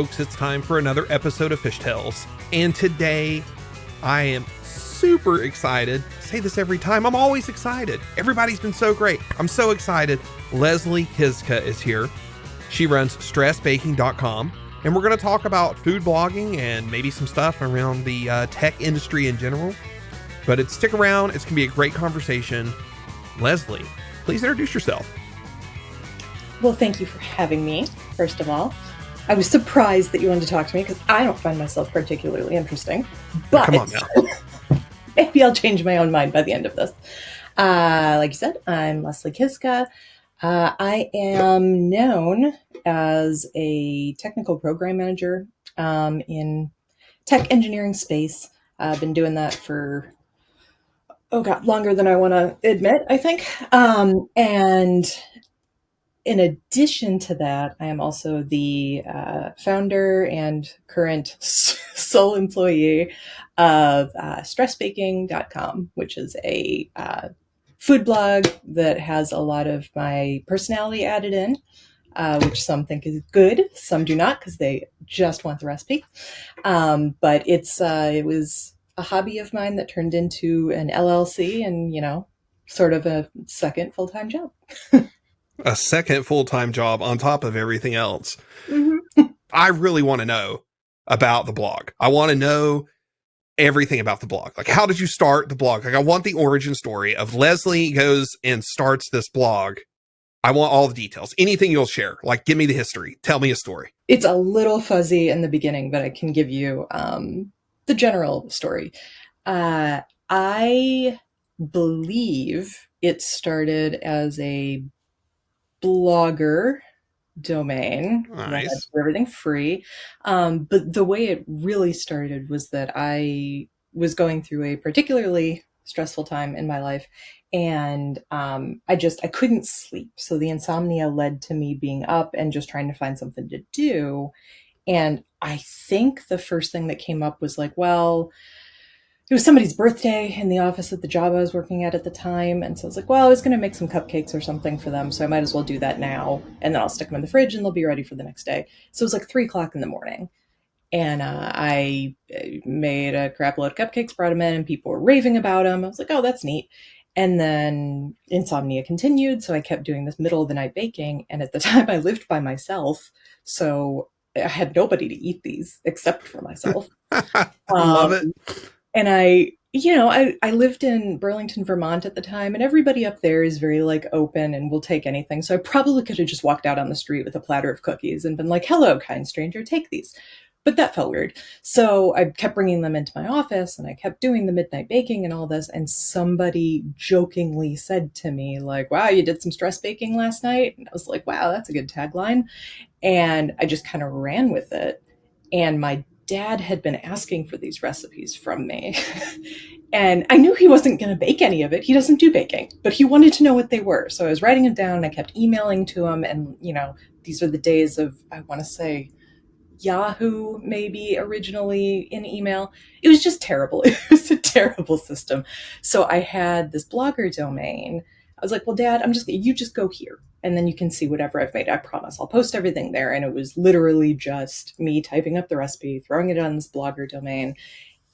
folks. It's time for another episode of Fish Tales. And today, I am super excited. I say this every time. I'm always excited. Everybody's been so great. I'm so excited. Leslie Kiszka is here. She runs stressbaking.com. And we're going to talk about food blogging and maybe some stuff around the tech industry in general. But stick around. It's going to be a great conversation. Leslie, please introduce yourself. Well, thank you for having me, first of all. I was surprised that you wanted to talk to me because I don't find myself particularly interesting. But Come on now. Maybe I'll change my own mind by the end of this. Like you said, I'm Leslie Kiszka. I am known as a technical program manager in tech engineering space. I've been doing that for, longer than I want to admit, I think. And in addition to that, I am also the founder and current sole employee of stressbaking.com, which is a food blog that has a lot of my personality added in, which some think is good, some do not because they just want the recipe. But it was a hobby of mine that turned into an LLC and, sort of a second full-time job. A second full-time job on top of everything else. Mm-hmm. I really want to know about the blog. I want to know everything about the blog. Like, how did you start the blog? Like, I want the origin story of Leslie goes and starts this blog. I want all the details. Anything you'll share. Like, give me the history. Tell me a story. It's a little fuzzy in the beginning, but I can give you the general story. I believe it started as a blogger domain. Nice. Everything free. But the way it really started was that I was going through a particularly stressful time in my life, and I couldn't sleep. So the insomnia led to me being up and just trying to find something to do. And I think the first thing that came up was like, well, it was somebody's birthday in the office at the job I was working at the time. And so I was like, well, I was going to make some cupcakes or something for them. So I might as well do that now. And then I'll stick them in the fridge and they'll be ready for the next day. So it was like 3:00 in the morning. And I made a crap load of cupcakes, brought them in, and people were raving about them. I was like, oh, that's neat. And then insomnia continued. So I kept doing this middle of the night baking. And at the time I lived by myself. So I had nobody to eat these except for myself. Love it. And I lived in Burlington, Vermont at the time, and everybody up there is very open and will take anything. So I probably could have just walked out on the street with a platter of cookies and been like, hello, kind stranger, take these. But that felt weird. So I kept bringing them into my office and I kept doing the midnight baking and all this. And somebody jokingly said to me like, wow, you did some stress baking last night? And I was like, wow, that's a good tagline. And I just kind of ran with it. And my dad had been asking for these recipes from me. And I knew he wasn't going to bake any of it. He doesn't do baking, but he wanted to know what they were. So I was writing them down and I kept emailing to him. And, these are the days of, I want to say, Yahoo, maybe originally in email. It was just terrible. It was a terrible system. So I had this blogger domain. I was like, well, Dad, you just go here and then you can see whatever I've made. I promise I'll post everything there. And it was literally just me typing up the recipe, throwing it on this blogger domain.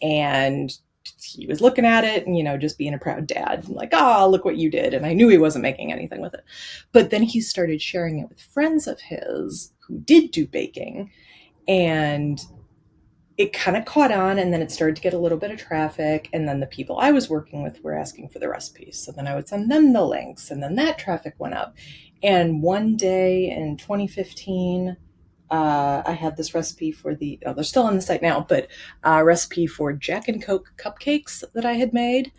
And he was looking at it and, just being a proud dad and like, oh, look what you did. And I knew he wasn't making anything with it. But then he started sharing it with friends of his who did do baking. And it kind of caught on, and then it started to get a little bit of traffic. And then the people I was working with were asking for the recipes. So then I would send them the links, and then that traffic went up. And one day in 2015, I had this recipe for they're still on the site now, but a recipe for Jack and Coke cupcakes that I had made.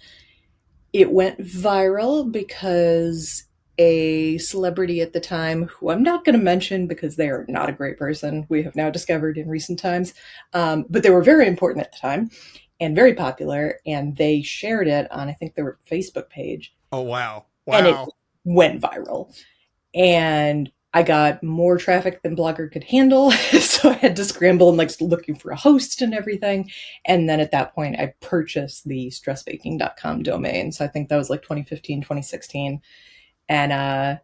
It went viral because a celebrity at the time, who I'm not going to mention because they are not a great person, we have now discovered in recent times, but they were very important at the time and very popular, and they shared it on, I think, their Facebook page. Oh, wow. And it went viral. And I got more traffic than Blogger could handle, so I had to scramble and looking for a host and everything. And then at that point, I purchased the stressbaking.com domain. So I think that was 2015, 2016. And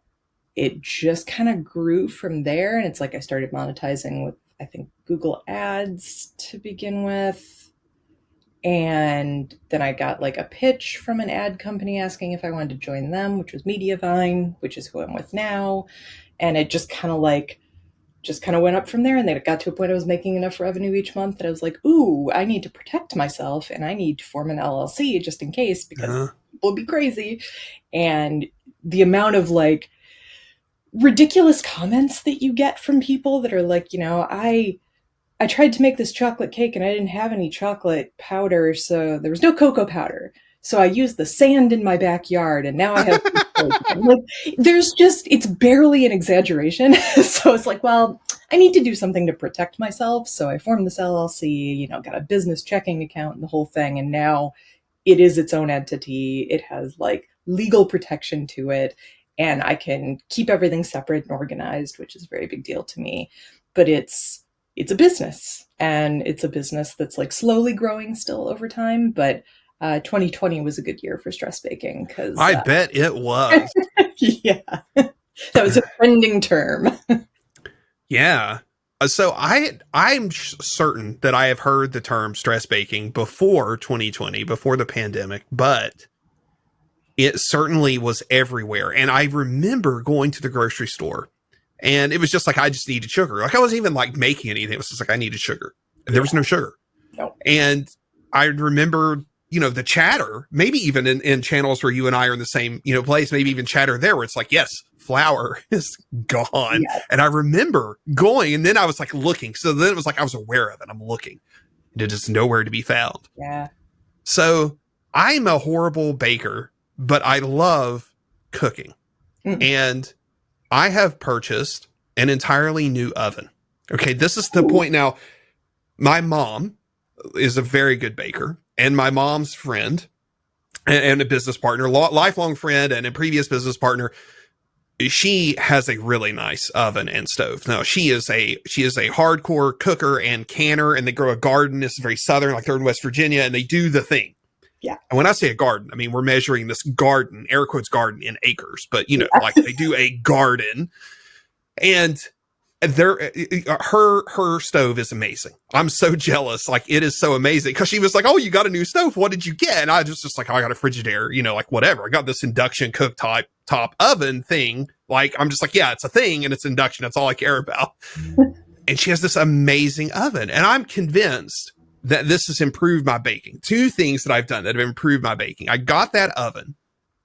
it just kind of grew from there. And it's I started monetizing with, I think, Google Ads to begin with. And then I got like a pitch from an ad company asking if I wanted to join them, which was Mediavine, which is who I'm with now. And it just kind of went up from there. And then it got to a point I was making enough revenue each month that I was like, ooh, I need to protect myself and I need to form an LLC just in case, because people would be crazy. And the amount of like ridiculous comments that you get from people that are like, I tried to make this chocolate cake and I didn't have any chocolate powder, so there was no cocoa powder. So I used the sand in my backyard and now I have like, it's barely an exaggeration. So it's like, well, I need to do something to protect myself. So I formed this LLC, got a business checking account and the whole thing. And now it is its own entity. It has like legal protection to it. And I can keep everything separate and organized, which is a very big deal to me. But it's a business, and it's a business that's like slowly growing still over time. But 2020 was a good year for stress baking because I bet it was. Yeah, that was a trending term. Yeah. So I'm certain that I have heard the term stress baking before 2020, before the pandemic, but it certainly was everywhere. And I remember going to the grocery store and it was just like, I just needed sugar. Like I wasn't even like making anything. It was just like, I needed sugar. And there was no sugar. No. And I remember, the chatter, maybe even in channels where you and I are in the same, place, maybe even chatter there where it's like, yes, flour is gone. Yes. And I remember going and then I was like looking. So then it was like, I was aware of it. I'm looking and it is nowhere to be found. Yeah. So I'm a horrible baker, but I love cooking. And I have purchased an entirely new oven. Okay. This is the point now. My mom is a very good baker, and my mom's friend and a business partner, lifelong friend and a previous business partner, she has a really nice oven and stove. Now she is a hardcore cooker and canner, and they grow a garden. This is very southern, like they're in West Virginia, and they do the thing. Yeah. And when I say a garden, I mean, we're measuring this garden, air quotes garden, in acres, but like they do a garden. And her stove is amazing. I'm so jealous. Like it is so amazing because she was like, "Oh, you got a new stove. What did you get?" And I just like, oh, I got a Frigidaire, like whatever. I got this induction cooktop top oven thing. Like, I'm just like, yeah, it's a thing and it's induction. That's all I care about. And she has this amazing oven. And I'm convinced that this has improved my baking. Two things that I've done that have improved my baking. I got that oven,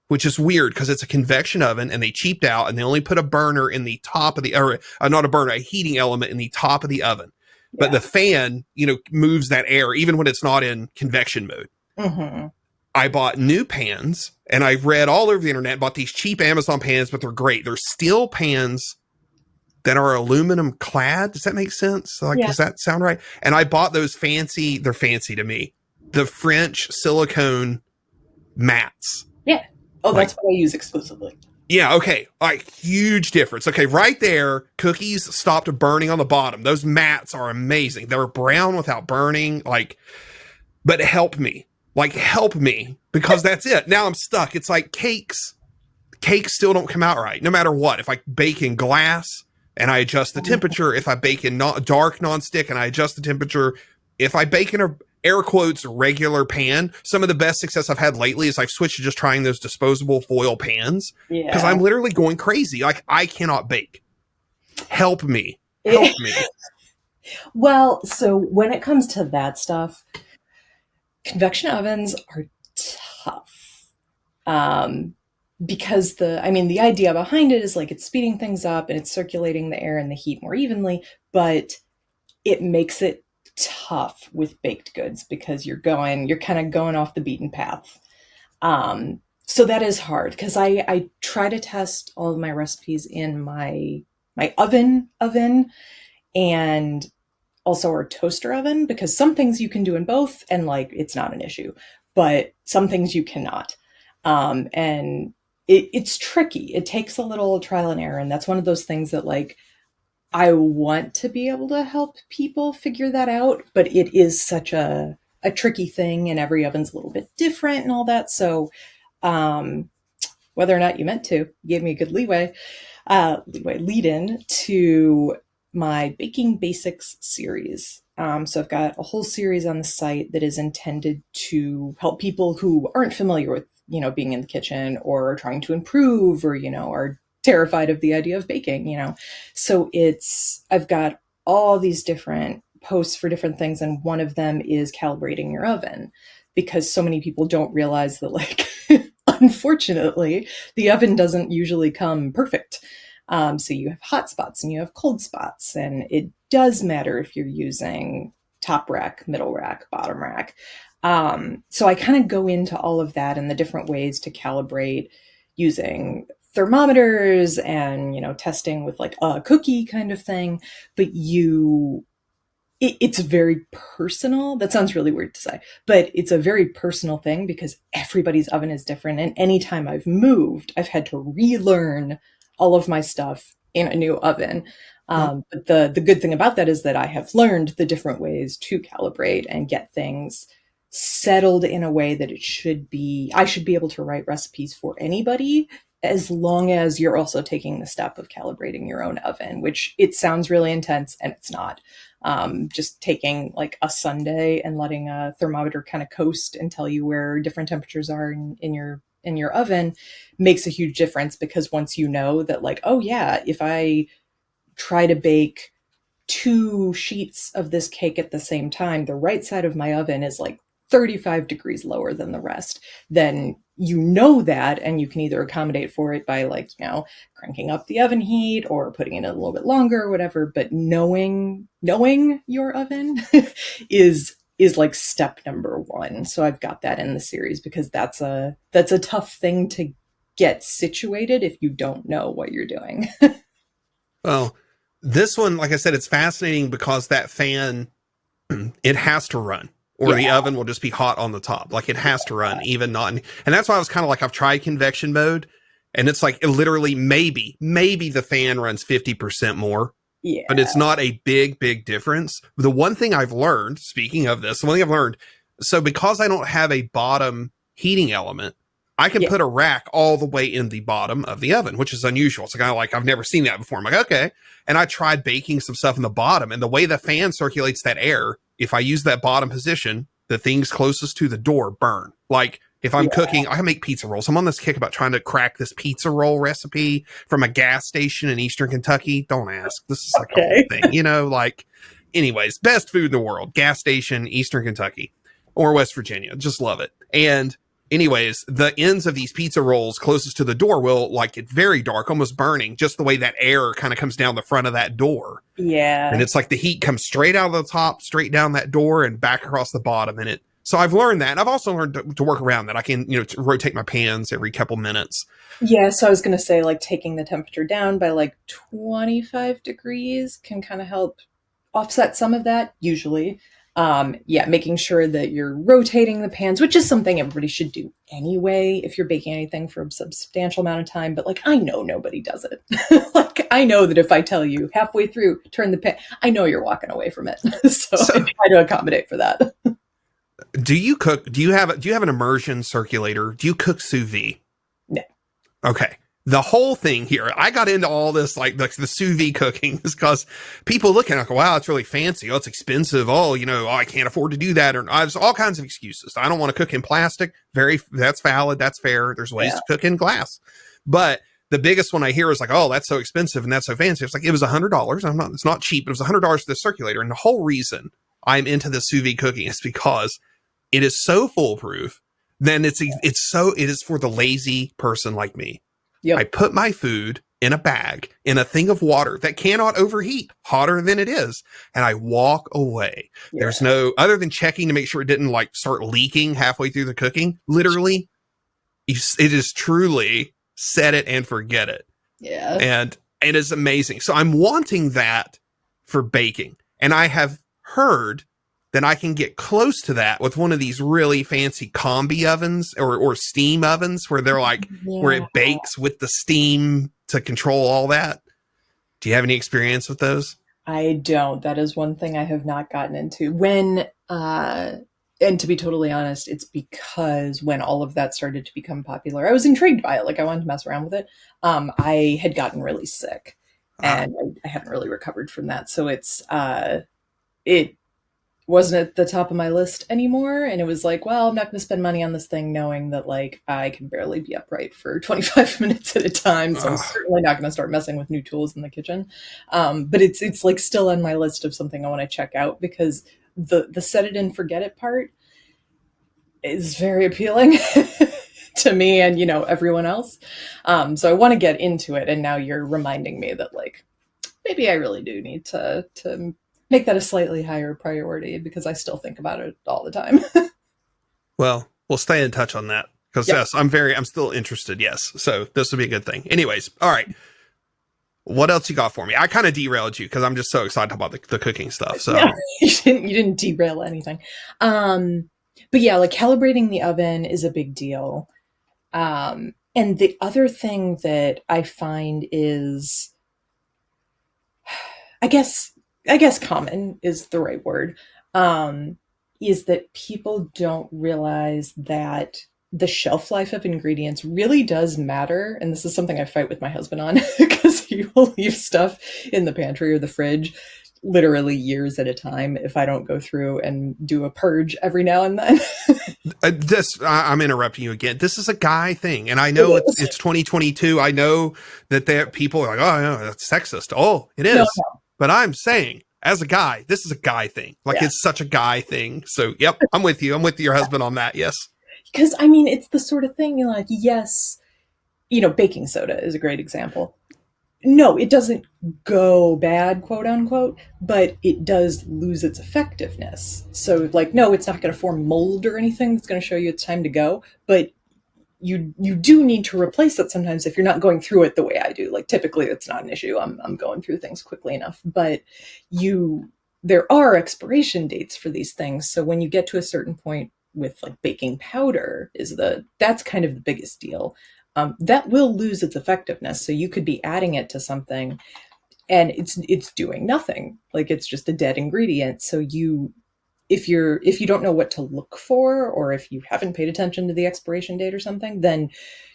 which is weird because it's a convection oven and they cheaped out and they only put a burner in the top of not a burner, a heating element in the top of the oven. Yeah. But the fan, moves that air even when it's not in convection mode. Mm-hmm. I bought new pans and I read all over the internet, bought these cheap Amazon pans, but they're great. They're steel pans that are aluminum clad. Does that make sense? Like, Does that sound right? And I bought those they're fancy to me, the French silicone mats. Yeah. Oh, that's what I use exclusively. Yeah. Okay. Like huge difference. Okay. Right there. Cookies stopped burning on the bottom. Those mats are amazing. They were brown without burning. But help me because that's it. Now I'm stuck. It's like cakes still don't come out right. No matter what, if I bake in glass and I adjust the temperature, if I bake in dark nonstick and I adjust the temperature, if I bake in a air quotes regular pan, some of the best success I've had lately is I've switched to just trying those disposable foil pans because I'm literally going crazy. Like I cannot bake. Help me. Well, so when it comes to that stuff, convection ovens are tough. Because the idea behind it is like it's speeding things up and it's circulating the air and the heat more evenly, but it makes it tough with baked goods because you're kind of going off the beaten path. So that is hard because I try to test all of my recipes in my oven and also our toaster oven, because some things you can do in both and like it's not an issue, but some things you cannot. And it's tricky. It takes a little trial and error. And that's one of those things that like, I want to be able to help people figure that out, but it is such a tricky thing and every oven's a little bit different and all that. So, whether or not you meant to, you gave me a good lead in to my Baking Basics series. So I've got a whole series on the site that is intended to help people who aren't familiar with, being in the kitchen or trying to improve or, are terrified of the idea of baking. So I've got all these different posts for different things. And one of them is calibrating your oven because so many people don't realize that, like, unfortunately, the oven doesn't usually come perfect. So you have hot spots and you have cold spots, and it does matter if you're using top rack, middle rack, bottom rack. So I kind of go into all of that and the different ways to calibrate using thermometers and, testing with like a cookie kind of thing. But it's very personal. That sounds really weird to say, but it's a very personal thing because everybody's oven is different. And anytime I've moved, I've had to relearn all of my stuff in a new oven. But the good thing about that is that I have learned the different ways to calibrate and get things settled in a way that I should be able to write recipes for anybody, as long as you're also taking the step of calibrating your own oven, which it sounds really intense and it's not. Just taking like a Sunday and letting a thermometer kind of coast and tell you where different temperatures are in your oven makes a huge difference, because once you know that, like, oh yeah, if I try to bake 2 sheets of this cake at the same time, the right side of my oven is like 35 degrees lower than the rest, then you know that, and you can either accommodate for it by, like, cranking up the oven heat or putting it in a little bit longer or whatever. But knowing your oven is like step number 1. So I've got that in the series because that's a tough thing to get situated if you don't know what you're doing. Well, this one, like I said, it's fascinating because that fan, it has to run, or the oven will just be hot on the top. Like, it has to run, even not. And that's why I was kind of like, I've tried convection mode, and it's like, it literally, maybe the fan runs 50% more. Yeah. But it's not a big difference. The one thing I've learned, speaking of this, so because I don't have a bottom heating element, I can put a rack all the way in the bottom of the oven, which is unusual. It's kind of like, I've never seen that before. I'm like, okay. And I tried baking some stuff in the bottom, and the way the fan circulates that air, if I use that bottom position, the things closest to the door burn. Like, if I'm cooking, I can make pizza rolls. I'm on this kick about trying to crack this pizza roll recipe from a gas station in Eastern Kentucky. Don't ask. This is like a whole thing, like, anyways, best food in the world, gas station, Eastern Kentucky or West Virginia. Just love it. And anyways, the ends of these pizza rolls closest to the door will, like, get very dark, almost burning, just the way that air kind of comes down the front of that door. Yeah. And it's like the heat comes straight out of the top, straight down that door and back across the bottom. And so I've learned that. And I've also learned to work around that. I can, to rotate my pans every couple minutes. Yeah. So I was going to say, like, taking the temperature down by like 25 degrees can kind of help offset some of that, usually. Making sure that you're rotating the pans, which is something everybody should do anyway if you're baking anything for a substantial amount of time. But, like, I know nobody does it. Like, I know that if I tell you halfway through, turn the pan, I know you're walking away from it. So I try to accommodate for that. Do you cook? Do you have an immersion circulator? Do you cook sous vide? No. Okay. The whole thing here, I got into all this, like the sous vide cooking, is because people look at it like, wow, it's really fancy. Oh, it's expensive. Oh, I can't afford to do that. Or there's all kinds of excuses. I don't want to cook in plastic. That's valid. That's fair. There's ways to cook in glass. But the biggest one I hear is like, oh, that's so expensive and that's so fancy. It's like, it was $100. It's not cheap, but it was $100 for the circulator. And the whole reason I'm into the sous vide cooking is because it is so foolproof. Then it is for the lazy person like me. Yep. I put my food in a bag, in a thing of water that cannot overheat, hotter than it is, and I walk away. Yeah. There's no, other than checking to make sure it didn't, like, start leaking halfway through the cooking. Literally, it is truly set it and forget it. Yeah. And it is amazing. So I'm wanting that for baking. And I have heard that I can get close to that with one of these really fancy combi ovens or steam ovens where they're like, where it bakes with the steam to control all that. Do you have any experience with those? I don't. That is one thing I have not gotten into. And to be totally honest, it's because when all of that started to become popular, I was intrigued by it. Like, I wanted to mess around with it. I had gotten really sick. and I haven't really recovered from that. So it wasn't at the top of my list anymore. And it was like, well, I'm not going to spend money on this thing knowing that like I can barely be upright for 25 minutes at a time. So I'm certainly not going to start messing with new tools in the kitchen. But it's like still on my list of something I want to check out, because the set it and forget it part is very appealing to me and, everyone else. So I want to get into it. And now you're reminding me that like, maybe I really do need to make that a slightly higher priority, because I still think about it all the time. Well, we'll stay in touch on that, because yes, I'm still interested. Yes. So this would be a good thing. Anyways. All right. What else you got for me? I kind of derailed you because I'm just so excited about the cooking stuff. So yeah, you didn't derail anything. But yeah, like calibrating the oven is a big deal. And the other thing that I find is, I guess common is the right word, is that people don't realize that the shelf life of ingredients really does matter. And this is something I fight with my husband on, because he will leave stuff in the pantry or the fridge literally years at a time if I don't go through and do a purge every now and then. I'm interrupting you again. This is a guy thing. And I know it's 2022. I know that people are like, oh, no, that's sexist. Oh, it is. No. But I'm saying, as a guy, this is a guy thing. Like, it's such a guy thing. So, yep, I'm with you. I'm with your husband on that. Yes. Because, I mean, it's the sort of thing, like, yes, baking soda is a great example. No, it doesn't go bad, quote unquote, but it does lose its effectiveness. So, like, no, it's not going to form mold or anything that's going to show you it's time to go. But you do need to replace it sometimes if you're not going through it the way I do. Like, typically it's not an issue. I'm going through things quickly enough. But there are expiration dates for these things. So when you get to a certain point with like baking powder, that's kind of the biggest deal. That will lose its effectiveness. So you could be adding it to something and it's doing nothing. Like, it's just a dead ingredient. So if you don't know what to look for, or if you haven't paid attention to the expiration date or something, then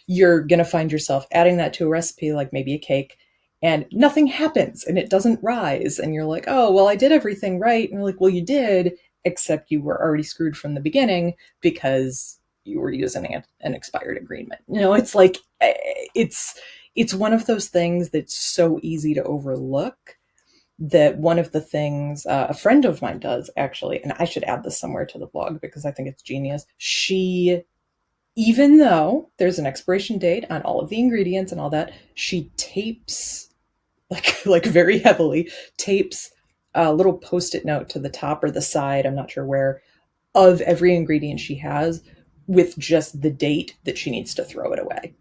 you're going to find yourself adding that to a recipe, like maybe a cake, and nothing happens and it doesn't rise. And you're like, oh, well, I did everything right. And you're like, well, you did, except you were already screwed from the beginning because you were using an expired ingredient. It's like, it's one of those things that's so easy to overlook. That one of the things a friend of mine does, actually, and I should add this somewhere to the blog because I think it's genius. She, even though there's an expiration date on all of the ingredients and all that, she tapes, like very heavily, tapes a little Post-it note to the top or the side, I'm not sure where, of every ingredient she has with just the date that she needs to throw it away.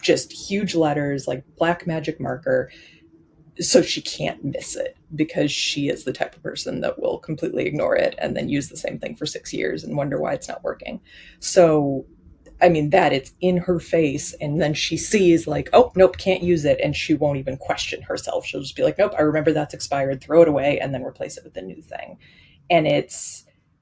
Just huge letters, like black magic marker. So she can't miss it, because she is the type of person that will completely ignore it and then use the same thing for 6 years and wonder why it's not working. So, I mean, that it's in her face, and then she sees like, oh, nope, can't use it. And she won't even question herself. She'll just be like, nope, I remember that's expired, throw it away, and then replace it with a new thing. And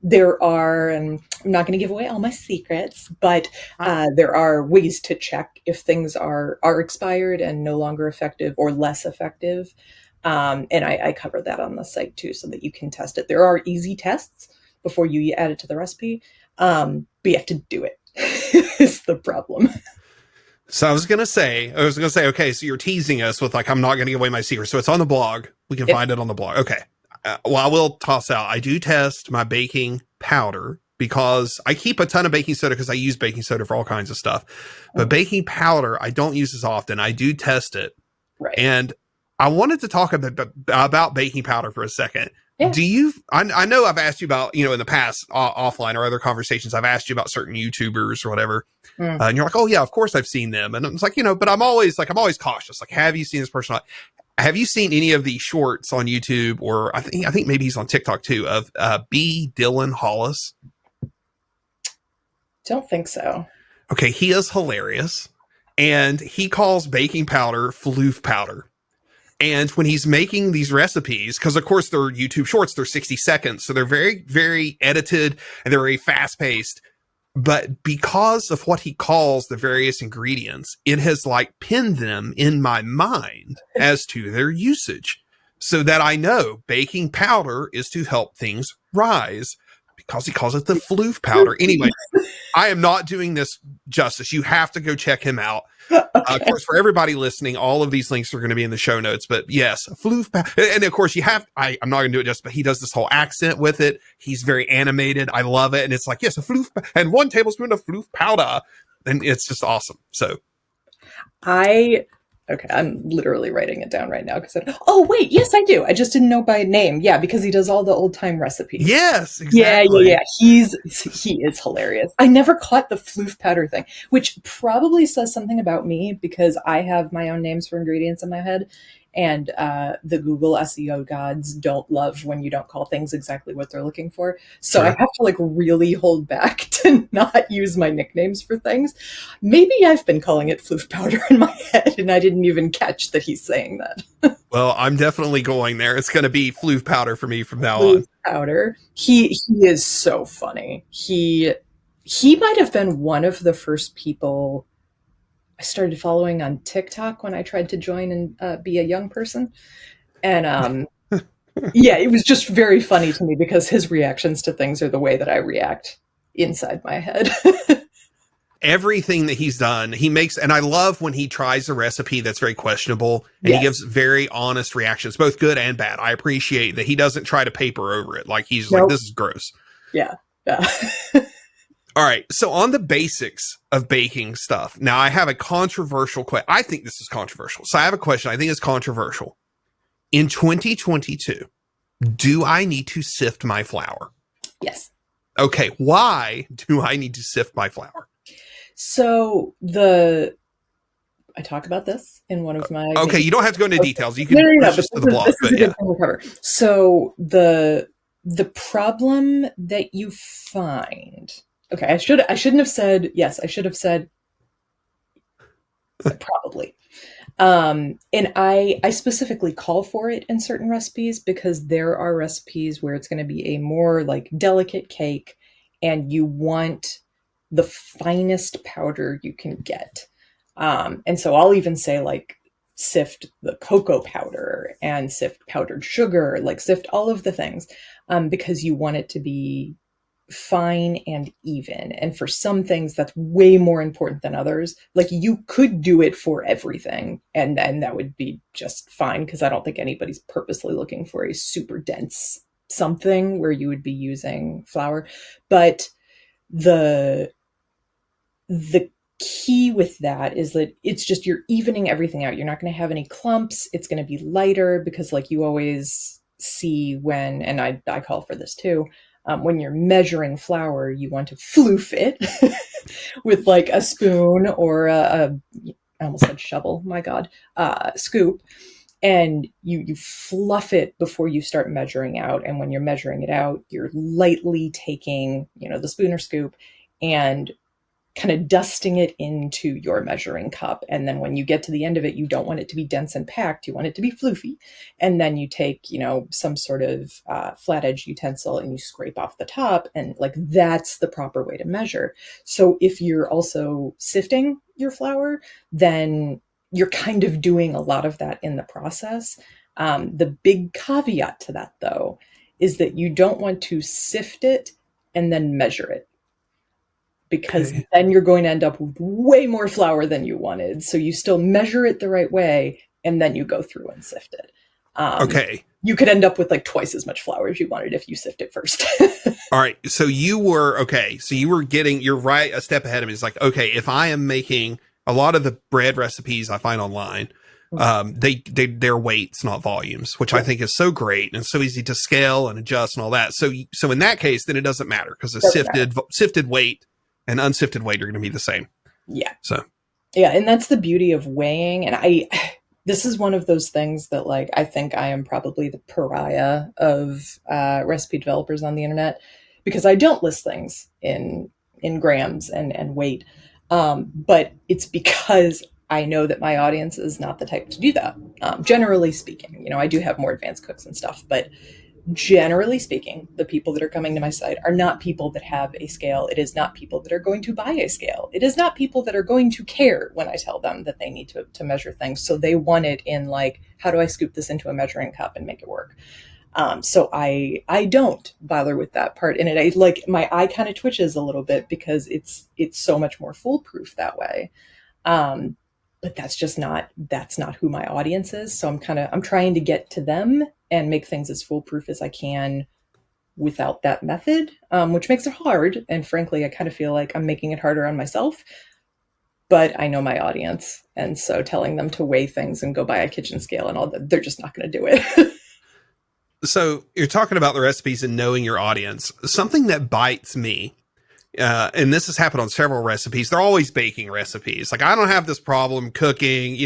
there are, and I'm not going to give away all my secrets, but there are ways to check if things are expired and no longer effective or less effective. And I cover that on the site too, so that you can test it. There are easy tests before you add it to the recipe, but you have to do it. Is the problem. So I was going to say, okay, so you're teasing us with like, I'm not going to give away my secret. So it's on the blog. We can find it on the blog. Okay. Well, I will toss out, I do test my baking powder because I keep a ton of baking soda because I use baking soda for all kinds of stuff. But baking powder, I don't use as often. I do test it. Right. And I wanted to talk about baking powder for a second. Yeah. I know I've asked you about, in the past, offline or other conversations, I've asked you about certain YouTubers or whatever. And you're like, oh yeah, of course I've seen them. And it's like, but I'm always cautious. Like, have you seen this person? Have you seen any of the shorts on YouTube, or I think maybe he's on TikTok too, of B. Dylan Hollis? Don't think so. Okay, he is hilarious, and he calls baking powder floof powder. And when he's making these recipes, because of course they're YouTube shorts, they're 60 seconds, so they're very, very edited and they're very fast paced. but because of what he calls the various ingredients, it has like pinned them in my mind as to their usage, so that I know baking powder is to help things rise, because he calls it the floof powder. Anyway, I am not doing this justice. You have to go check him out. Of Okay. course, for everybody listening, all of these links are going to be in the show notes. But yes, floof. And of course, I'm not going to do it just, but he does this whole accent with it. He's very animated. I love it. And it's like, yes, a floof and 1 tablespoon of floof powder. And it's just awesome. So Okay, I'm literally writing it down right now because oh wait, yes I do. I just didn't know by name. Yeah, because he does all the old time recipes. yes, exactly. Yeah. He is hilarious. I never caught the floof powder thing, which probably says something about me because I have my own names for ingredients in my head, and the Google SEO gods don't love when you don't call things exactly what they're looking for. So I Sure. have to like really hold back to not use my nicknames for things. Maybe I've been calling it floof powder in my head, and I didn't even catch that he's saying that. Well, I'm definitely going there. It's going to be floof powder for me from now Floof on. powder. He is so funny. He might have been one of the first people I started following on TikTok when I tried to join and be a young person. And yeah, it was just very funny to me because his reactions to things are the way that I react inside my head. Everything that he's done, he makes, and I love when he tries a recipe that's very questionable and Yes. he gives very honest reactions, both good and bad. I appreciate that he doesn't try to paper over it. Like he's like, Nope. this is gross. Yeah. Yeah. All right. So on the basics of baking stuff, now I have a controversial question. I think this is controversial. So I have a question. I think it's controversial. In 2022, do I need to sift my flour? Yes. Okay. Why do I need to sift my flour? So I talk about this in one of my Okay. You don't have to go into details. You can no, push but us to the blog, this is but a yeah. good thing to cover. So the problem that you find. Okay, I shouldn't have said yes. I should have said probably. And I specifically call for it in certain recipes because there are recipes where it's going to be a more like delicate cake, and you want the finest powder you can get. And so I'll even say like sift the cocoa powder and sift powdered sugar, like sift all of the things, because you want it to be fine and even. And for some things, that's way more important than others. Like you could do it for everything, and that would be just fine because I don't think anybody's purposely looking for a super dense something where you would be using flour. But the key with that is that it's just you're evening everything out. You're not going to have any clumps. It's going to be lighter because like you always see when, and I call for this too, when you're measuring flour, you want to floof it with like a spoon or I almost said shovel, my God, scoop. And you fluff it before you start measuring out. And when you're measuring it out, you're lightly taking, the spoon or scoop and kind of dusting it into your measuring cup. And then when you get to the end of it, you don't want it to be dense and packed. You want it to be floofy. And then you take, some sort of flat edge utensil and you scrape off the top. And like, that's the proper way to measure. So if you're also sifting your flour, then you're kind of doing a lot of that in the process. The big caveat to that, though, is that you don't want to sift it and then measure it, because Okay. then you're going to end up with way more flour than you wanted. So you still measure it the right way, and then you go through and sift it. Okay. You could end up with like twice as much flour as you wanted if you sift it first. All right. So you were you're right a step ahead of me. It's like, okay, if I am making a lot of the bread recipes I find online, they're weights, not volumes, which I think is so great and so easy to scale and adjust and all that. So in that case, then it doesn't matter because the sifted weight and unsifted weight are going to be the same. Yeah. So yeah. And that's the beauty of weighing. And this is one of those things that like, I think I am probably the pariah of recipe developers on the internet because I don't list things in grams and weight. But it's because I know that my audience is not the type to do that. Generally speaking, I do have more advanced cooks and stuff, but generally speaking, the people that are coming to my site are not people that have a scale. It is not people that are going to buy a scale. It is not people that are going to care when I tell them that they need to measure things. So they want it in like, how do I scoop this into a measuring cup and make it work? So I don't bother with that part. And it, like, my eye kind of twitches a little bit because it's so much more foolproof that way. Um, but that's not who my audience is. So I'm trying to get to them and make things as foolproof as I can without that method, which makes it hard. And frankly, I kind of feel like I'm making it harder on myself. But I know my audience, and so telling them to weigh things and go buy a kitchen scale and all that, they're just not going to do it. So you're talking about the recipes and knowing your audience. Something that bites me, and this has happened on several recipes. They're always baking recipes. Like, I don't have this problem cooking,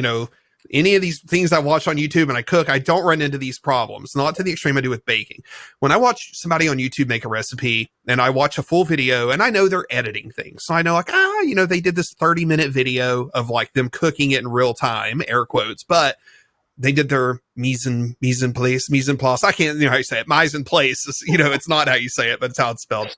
any of these things I watch on YouTube and I cook, I don't run into these problems, not to the extreme I do with baking. When I watch somebody on YouTube make a recipe and I watch a full video and I know they're editing things. So I know, like, they did this 30-minute video of like them cooking it in real time, air quotes, but they did their mise en place. I can't, how you say it. Mise en place. It's not how you say it, but it's how it's spelled.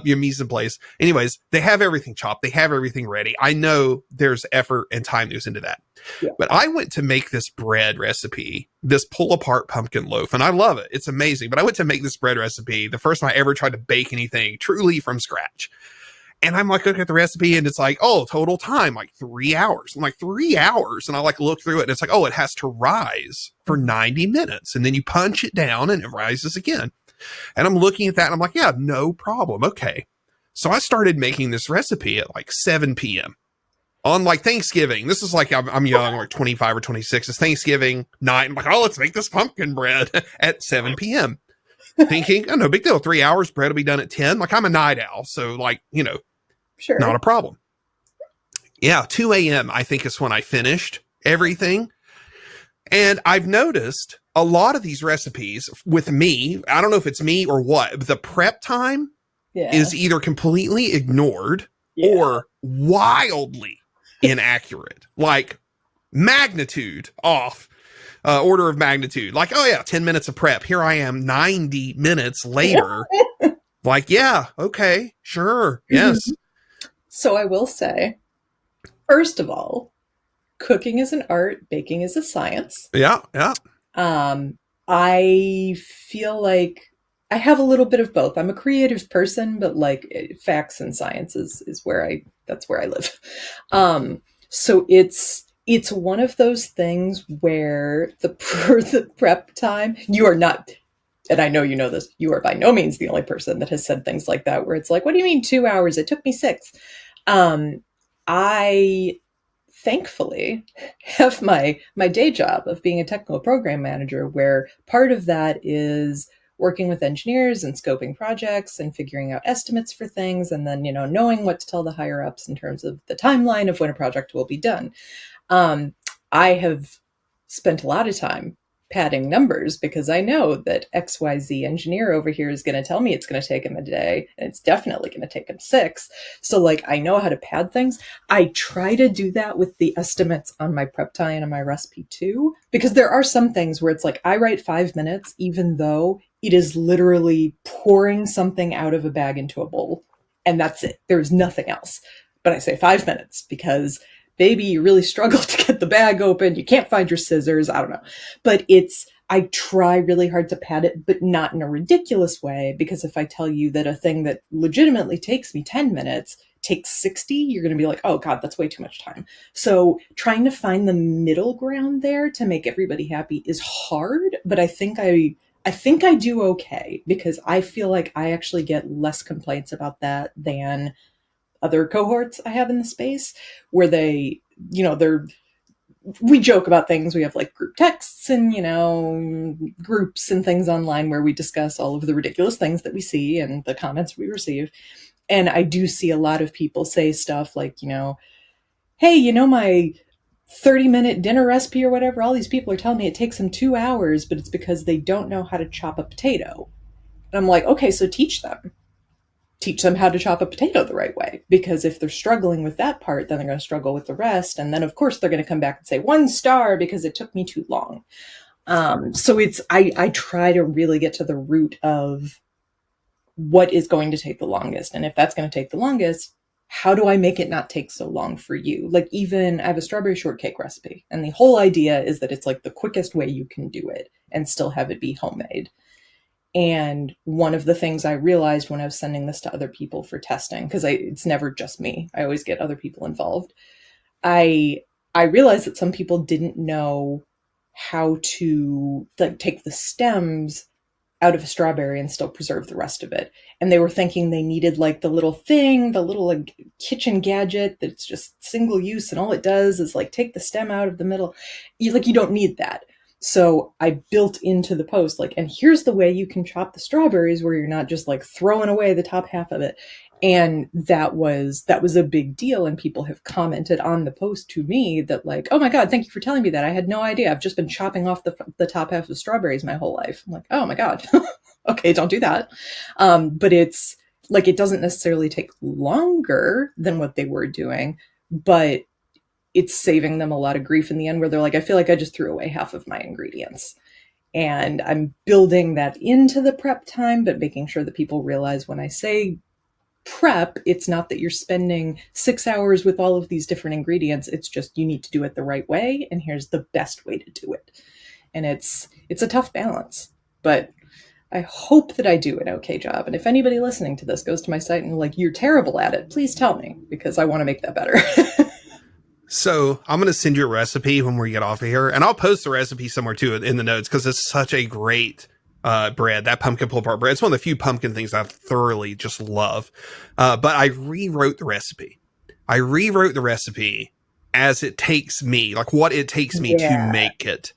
Your mise en place. Anyways, they have everything chopped. They have everything ready. I know there's effort and time goes into that. Yeah. But I went to make this bread recipe, this pull apart pumpkin loaf, and I love it. It's amazing. But I went to make this bread recipe the first time I ever tried to bake anything truly from scratch. And I'm like, looking at the recipe and it's like, oh, total time, like 3 hours. I'm like, 3 hours. And I like look through it and it's like, oh, it has to rise for 90 minutes. And then you punch it down and it rises again. And I'm looking at that and I'm like, yeah, no problem. Okay. So I started making this recipe at like 7 p.m. on like Thanksgiving. This is like, I'm young, like 25 or 26. It's Thanksgiving night. I'm like, oh, let's make this pumpkin bread at 7 p.m. Thinking, oh, no big deal. 3 hours, bread will be done at 10. Like, I'm a night owl. So like, sure, not a problem. Yeah. 2 a.m. I think is when I finished everything. And I've noticed a lot of these recipes with me, I don't know if it's me or what, but the prep time is either completely ignored or wildly inaccurate, like magnitude off, order of magnitude. Like, oh yeah, 10 minutes of prep. Here I am 90 minutes later. Like, yeah, okay, sure. Yes. So I will say, first of all, cooking is an art, baking is a science. Yeah, yeah. I feel like I have a little bit of both. I'm a creative person, but like facts and science is that's where I live. So it's one of those things where the prep time, you are not, and I know you know this, you are by no means the only person that has said things like that, where it's like, what do you mean 2 hours? It took me 6. I thankfully have my day job of being a technical program manager, where part of that is working with engineers and scoping projects and figuring out estimates for things, and then, knowing what to tell the higher ups in terms of the timeline of when a project will be done. I have spent a lot of time padding numbers because I know that XYZ engineer over here is going to tell me it's going to take him a day, and it's definitely going to take him 6. So like, I know how to pad things. I try to do that with the estimates on my prep time and my recipe too, because there are some things where it's like, I write 5 minutes, even though it is literally pouring something out of a bag into a bowl. And that's it. There's nothing else. But I say 5 minutes because baby, you really struggle to get the bag open. You can't find your scissors. I don't know. But I try really hard to pad it, but not in a ridiculous way. Because if I tell you that a thing that legitimately takes me 10 minutes takes 60, you're going to be like, oh God, that's way too much time. So trying to find the middle ground there to make everybody happy is hard. But I think I do okay, because I feel like I actually get less complaints about that than other cohorts I have in the space, where we joke about things. We have like group texts and, groups and things online where we discuss all of the ridiculous things that we see and the comments we receive. And I do see a lot of people say stuff like, hey, my 30-minute dinner recipe or whatever, all these people are telling me it takes them 2 hours, but it's because they don't know how to chop a potato. And I'm like, okay, so teach them how to chop a potato the right way. Because if they're struggling with that part, then they're going to struggle with the rest. And then of course they're going to come back and say 1 star because it took me too long. So I try to really get to the root of what is going to take the longest. And if that's going to take the longest, how do I make it not take so long for you? Like, even I have a strawberry shortcake recipe, and the whole idea is that it's like the quickest way you can do it and still have it be homemade. And one of the things I realized when I was sending this to other people for testing, because it's never just me, I always get other people involved. I I realized that some people didn't know how to like take the stems out of a strawberry and still preserve the rest of it. And they were thinking they needed like the little thing, the little like kitchen gadget that's just single use and all it does is like take the stem out of the middle. You don't need that. So I built into the post like, and here's the way you can chop the strawberries where you're not just like throwing away the top half of it. And that was a big deal, and people have commented on the post to me that like, oh my god, thank you for telling me that. I had no idea. I've just been chopping off the top half of strawberries my whole life. I'm like, oh my god. Okay, don't do that. But it's like, it doesn't necessarily take longer than what they were doing, but it's saving them a lot of grief in the end, where they're like, I feel like I just threw away half of my ingredients. And I'm building that into the prep time, but making sure that people realize when I say prep, it's not that you're spending 6 hours with all of these different ingredients. It's just you need to do it the right way, and here's the best way to do it. And it's a tough balance, but I hope that I do an okay job. And if anybody listening to this goes to my site and like, you're terrible at it, please tell me, because I want to make that better. So I'm going to send you a recipe when we get off of here, and I'll post the recipe somewhere too in the notes, because it's such a great bread, that pumpkin pull apart bread. It's one of the few pumpkin things I thoroughly just love. But I rewrote the recipe. As it takes me, like what it takes me to make it.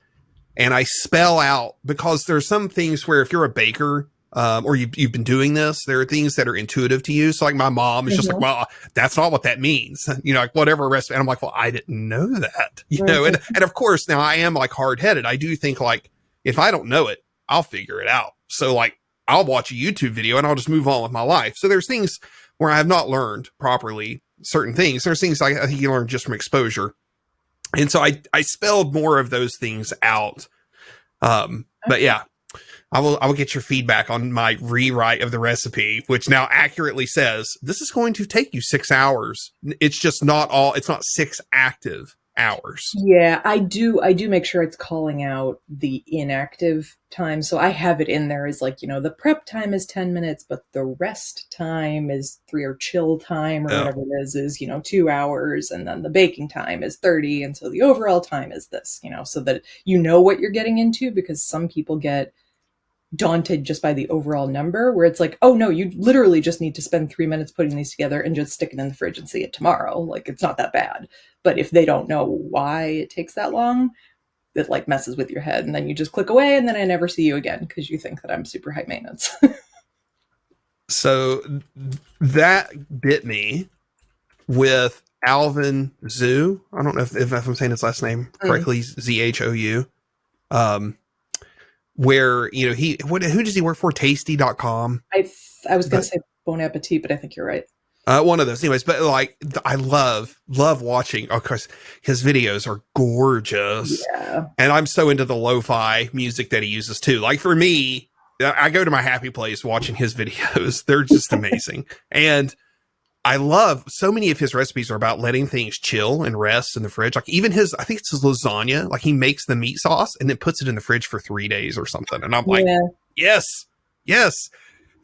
And I spell out, because there's some things where if you're a baker, or you've been doing this, there are things that are intuitive to you. So like my mom is just like, well, that's not what that means. Like whatever recipe. And I'm like, well, I didn't know that, and of course now I am like hard headed. I do think like, if I don't know it, I'll figure it out. So like, I'll watch a YouTube video and I'll just move on with my life. So there's things where I have not learned properly certain things. There's things I think you learn just from exposure. And so I spelled more of those things out. But yeah, I will get your feedback on my rewrite of the recipe, which now accurately says this is going to take you 6 hours. It's just it's not 6 active hours. Yeah, I do make sure it's calling out the inactive time. So I have it in there as like, the prep time is 10 minutes, but the rest time is 3, or chill time or whatever it is 2 hours. And then the baking time is 30. And so the overall time is this, so that what you're getting into, because some people get daunted just by the overall number, where it's like, oh no, you literally just need to spend 3 minutes putting these together and just stick it in the fridge and see it tomorrow. Like, it's not that bad. But if they don't know why it takes that long, it like messes with your head, and then you just click away, and then I never see you again because you think that I'm super high maintenance. So that bit me with Alvin Zhou. I don't know if I'm saying his last name correctly, Zhou. Where, who does he work for? Tasty.com. I was going to say Bon Appetit, but I think you're right. One of those anyways, but like, I love watching, of course, his videos are gorgeous. Yeah. And I'm so into the lo-fi music that he uses too. Like for me, I go to my happy place watching his videos. They're just amazing. And I love so many of his recipes are about letting things chill and rest in the fridge. Like even I think it's his lasagna, like he makes the meat sauce and then puts it in the fridge for 3 days or something. And I'm like, yes.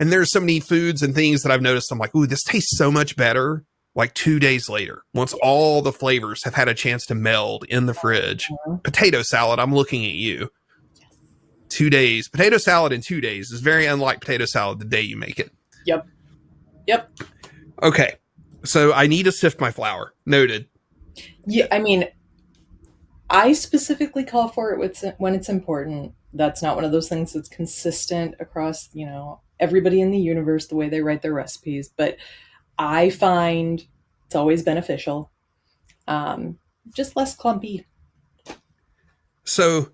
And there's so many foods and things that I've noticed. I'm like, ooh, this tastes so much better. Like 2 days later, once all the flavors have had a chance to meld in the fridge. Potato salad, I'm looking at you. 2 days. Potato salad in 2 days is very unlike potato salad the day you make it. Yep. Okay. So I need to sift my flour. Noted. Yeah, I mean, I specifically call for it when it's important. That's not one of those things that's consistent across, everybody in the universe, the way they write their recipes. But I find it's always beneficial. Just less clumpy. So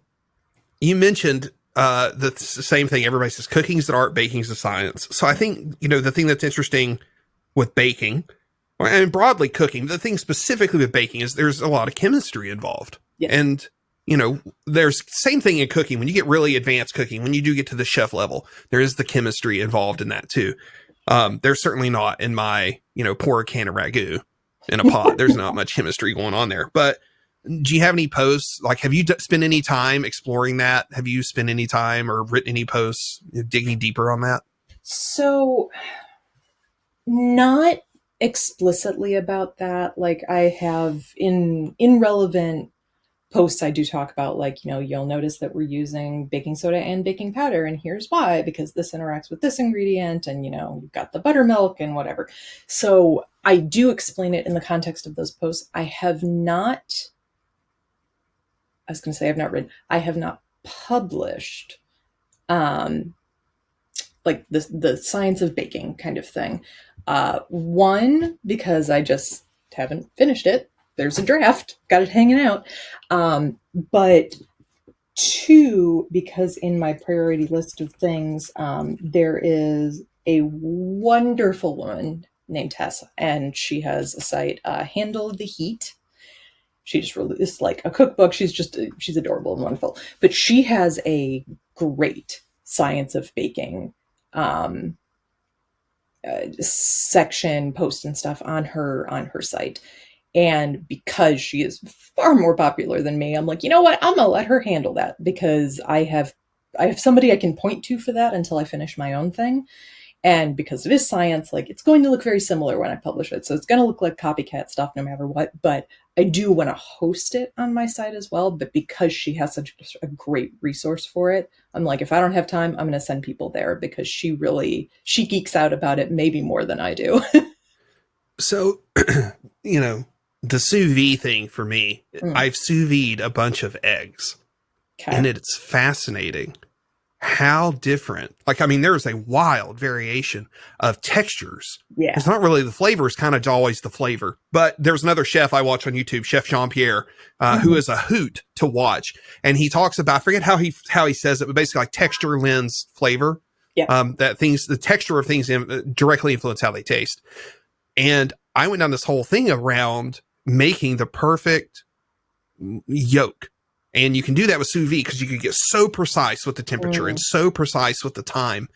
you mentioned the same thing. Everybody says cooking's an art, baking's a science. So I think, the thing that's interesting with baking, and broadly cooking, the thing specifically with baking is there's a lot of chemistry involved. Yes. And there's same thing in cooking. When you get really advanced cooking, when you do get to the chef level, there is the chemistry involved in that too. There's certainly not in my, pour a can of ragu in a pot. There's not much chemistry going on there. But do you have any posts? Like, have you spent any time exploring that? Have you spent any time or written any posts digging deeper on that? So, not explicitly about that. Like, I have in relevant posts, I do talk about, like, you'll notice that we're using baking soda and baking powder, and here's why, because this interacts with this ingredient, and you've got the buttermilk and whatever. So I do explain it in the context of those posts. I have not published like the science of baking kind of thing. One, because I just haven't finished it. There's a draft, got it hanging out. But two, because in my priority list of things, there is a wonderful woman named Tessa, and she has a site, Handle the Heat. She just released like a cookbook. She's adorable and wonderful, but she has a great science of baking section, post and stuff on her site. And because she is far more popular than me, I'm like, you know what? I'm gonna let her handle that, because I have somebody I can point to for that until I finish my own thing. And because it is science, like, it's going to look very similar when I publish it. So it's going to look like copycat stuff no matter what. But I do want to host it on my site as well. But because she has such a great resource for it, I'm like, if I don't have time, I'm going to send people there, because she geeks out about it maybe more than I do. So, the sous vide thing for me, I've sous vide a bunch of eggs, and it's fascinating how different, there's a wild variation of textures. Yeah. It's not really the flavor, it's kind of always the flavor. But there's another chef I watch on YouTube, Chef Jean-Pierre, who is a hoot to watch. And he talks about, I forget how he says it, but basically like texture lends flavor. Yeah. The texture of things directly influence how they taste. And I went down this whole thing around making the perfect yolk. And you can do that with sous vide, because you can get so precise with the temperature and so precise with the time.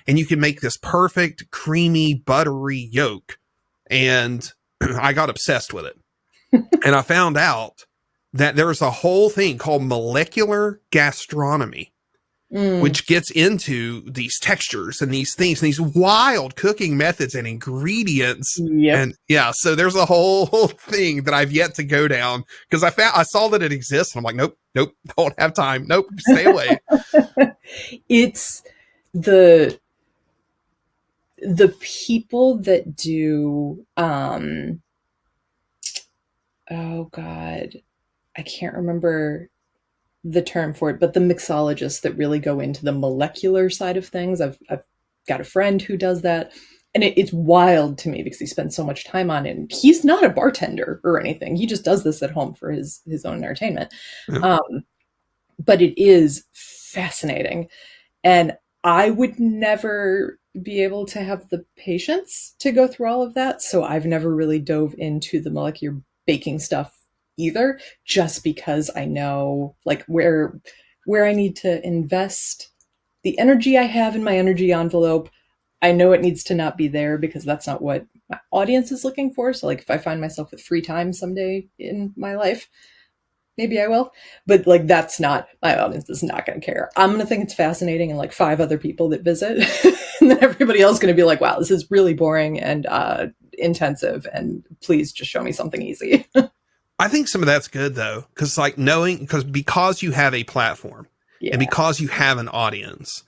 And you can make this perfect, creamy, buttery yolk. And I got obsessed with it. And I found out that there's a whole thing called molecular gastronomy, which gets into these textures and these things, and these wild cooking methods and ingredients. Yep. And yeah, so there's a whole thing that I've yet to go down, because I saw that it exists, and I'm like, nope, don't have time. Nope, stay away. It's the people that do, oh God, I can't remember the term for it, but the mixologists that really go into the molecular side of things. I've got a friend who does that, and it's wild to me because he spends so much time on it. And he's not a bartender or anything. He just does this at home for his own entertainment. Yeah. But it is fascinating. And I would never be able to have the patience to go through all of that. So I've never really dove into the molecular baking stuff either, just because I know like where I need to invest the energy I have in my energy envelope. I know it needs to not be there, because that's not what my audience is looking for. So like, if I find myself with free time someday in my life, maybe I will, but like, that's not, my audience is not going to care. I'm going to think it's fascinating, and like 5 other people that visit, and then everybody else going to be like, wow, this is really boring and intensive, and please just show me something easy. I think some of that's good though, because like because you have a platform, and because you have an audience,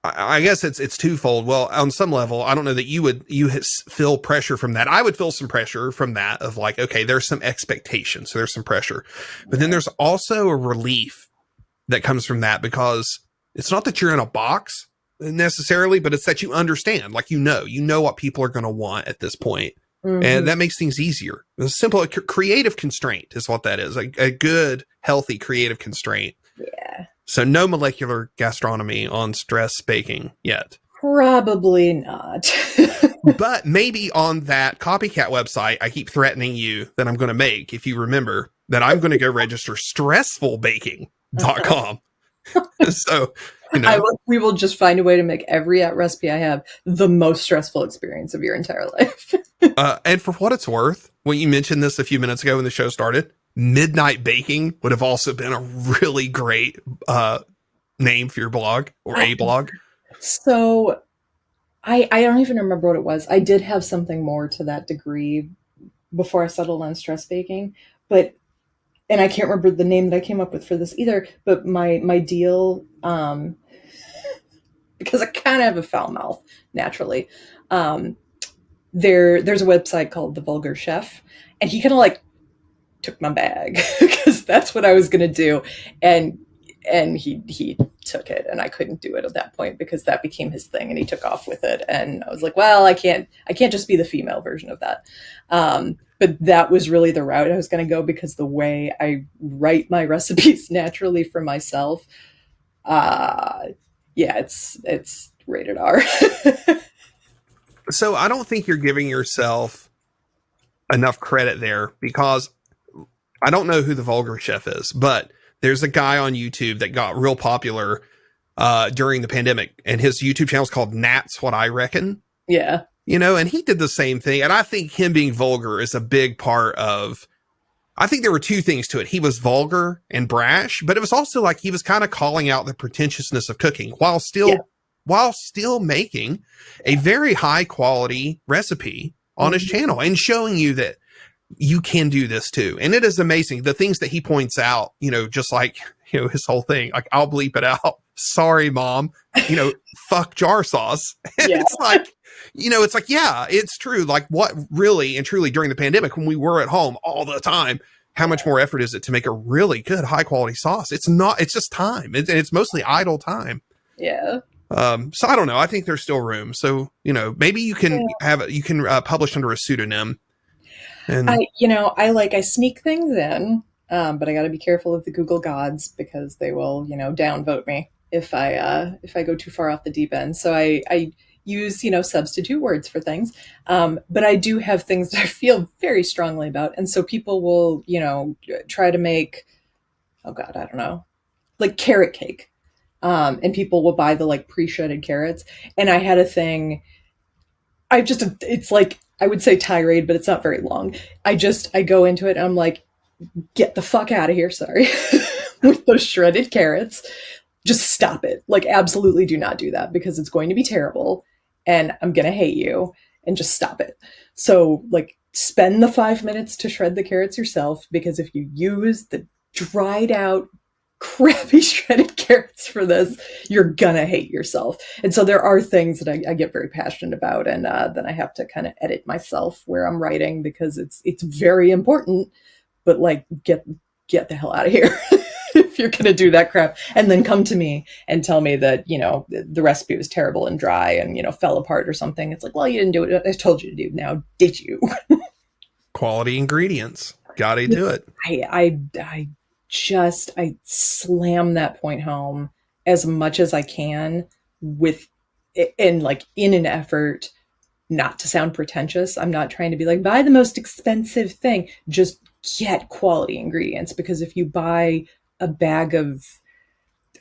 I guess it's twofold. Well, on some level, I don't know that you feel pressure from that. I would feel some pressure from that, of like, okay, there's some expectation, so there's some pressure, but then there's also a relief that comes from that, because it's not that you're in a box necessarily, but it's that you understand, like, you know what people are going to want at this point. And that makes things easier. A simple creative constraint is what that is. A good, healthy creative constraint. Yeah. So no molecular gastronomy on stress baking yet. Probably not. But maybe on that copycat website I keep threatening you that I'm going to make, if you remember, that I'm going to go register stressfulbaking.com. So, we will just find a way to make every recipe I have the most stressful experience of your entire life. And for what it's worth, when you mentioned this a few minutes ago when the show started, Midnight Baking would have also been a really great name for your blog or a blog. So I don't even remember what it was. I did have something more to that degree before I settled on stress baking, and I can't remember the name that I came up with for this either, but my deal, because I kind of have a foul mouth naturally. There's a website called The Vulgar Chef, and he kind of like took my bag because that's what I was going to do. And he took it, and I couldn't do it at that point because that became his thing, and he took off with it. And I was like, well, I can't just be the female version of that. But that was really the route I was going to go, because the way I write my recipes naturally for myself, it's rated R. So I don't think you're giving yourself enough credit there, because I don't know who the Vulgar Chef is, but there's a guy on YouTube that got real popular during the pandemic, and his YouTube channel is called Nat's What I Reckon. Yeah. And he did the same thing. And I think him being vulgar is a big part of, I think there were two things to it. He was vulgar and brash, but it was also like he was kind of calling out the pretentiousness of cooking while still making a very high quality recipe on his channel and showing you that you can do this too. And it is amazing. The things that he points out, just like, his whole thing, like, I'll bleep it out. Sorry, mom, fuck jar sauce. Yeah. It's like, yeah, it's true. Like, what really and truly during the pandemic, when we were at home all the time, how much more effort is it to make a really good high quality sauce? It's just time. It's mostly idle time. Yeah. So I don't know. I think there's still room. So, maybe you can publish under a pseudonym. And I sneak things in, but I got to be careful of the Google gods, because they will, downvote me if I go too far off the deep end. So I use, substitute words for things. But I do have things that I feel very strongly about. And so people will, try to make, oh God, I don't know, like carrot cake. And people will buy the like pre-shredded carrots. And I had a thing, it's like, I would say tirade, but it's not very long. I go into it and I'm like, get the fuck out of here. Sorry. With those shredded carrots. Just stop it. Like, absolutely do not do that, because it's going to be terrible and I'm going to hate you, and just stop it. So like, spend the 5 minutes to shred the carrots yourself, because if you use the dried out crappy shredded carrots for this, you're gonna hate yourself. And so there are things that I get very passionate about, and then I have to kind of edit myself where I'm writing, because it's very important. But like, get the hell out of here if you're gonna do that crap, and then come to me and tell me that the recipe was terrible and dry and fell apart or something. It's like, well, you didn't do it I told you to do. Now did you? Quality ingredients, gotta do it. I slam that point home as much as I can, in an effort not to sound pretentious. I'm not trying to be like, buy the most expensive thing. Just get quality ingredients, because if you buy a bag of,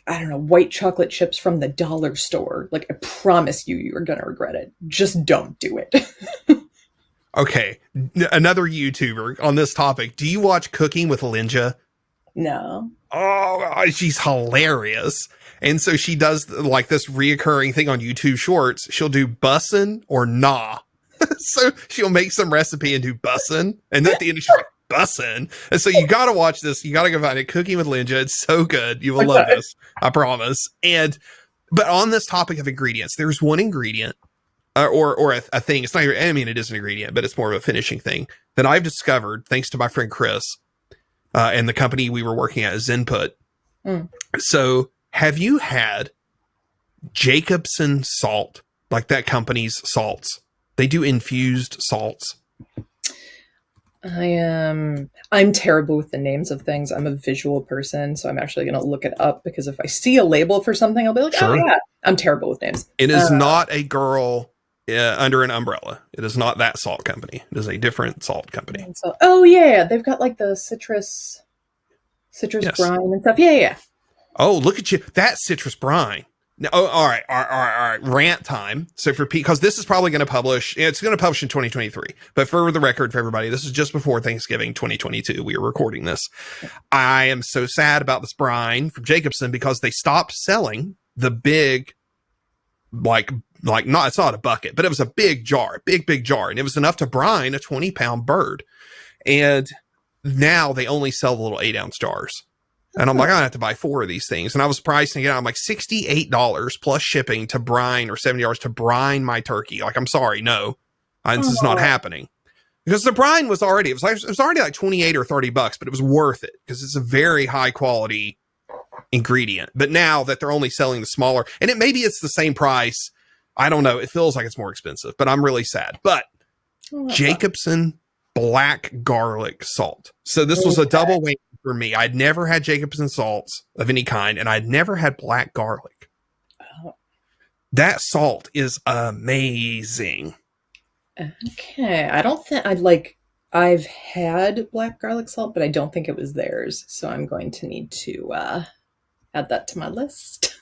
I don't know, white chocolate chips from the dollar store, like, I promise you are going to regret it. Just don't do it. Okay. Another YouTuber on this topic. Do you watch Cooking with Linja? No. Oh, she's hilarious. And so she does like this reoccurring thing on YouTube Shorts. She'll do bussin' or nah. So she'll make some recipe and do bussin'. And then at the end, she's like, bussin'. And so you got to watch this. You got to go find it. Cooking with Linja. It's so good. You will love this. I promise. But on this topic of ingredients, there's one ingredient or a thing. It's not, I mean, it is an ingredient, but it's more of a finishing thing that I've discovered thanks to my friend Chris. And the company we were working at is Input. So have you had Jacobson salt, like that company's salts? They do infused salts. I'm terrible with the names of things. I'm a visual person, so I'm actually going to look it up, because if I see a label for something, I'll be like, sure. Oh yeah, I'm terrible with names. It is not a girl under an umbrella. It is not that salt company. It is a different salt company. So, oh yeah, they've got like the citrus Yes. brine and stuff. Yeah, yeah. Oh, look at you. That citrus brine. Now, oh, all right. Rant time. So for because this is probably going to publish, it's going to publish in 2023. But for the record, for everybody, this is just before Thanksgiving 2022. We are recording this. I am so sad about this brine from Jacobson because they stopped selling the big, like not, it's not a bucket, but it was a big jar, big jar. And it was enough to brine a 20-pound bird. And now they only sell the little 8-ounce jars. And I'm like, I'm gonna have to buy 4 of these things. And I was pricing it out. I'm like $68 plus shipping to brine, or $70 to brine my turkey. Like, I'm sorry, no, this is not happening. Because the brine was already, it was already like 28 or $30, but it was worth it because it's a very high quality ingredient. But now that they're only selling the smaller, and maybe it's the same price. I don't know. It feels like it's more expensive, but I'm really sad. But Jacobson black garlic salt. So this was a double whammy for me. I'd never had Jacobson salts of any kind, and I'd never had black garlic. That salt is amazing. Okay. I don't think I've had black garlic salt, but I don't think it was theirs. So I'm going to need to add that to my list.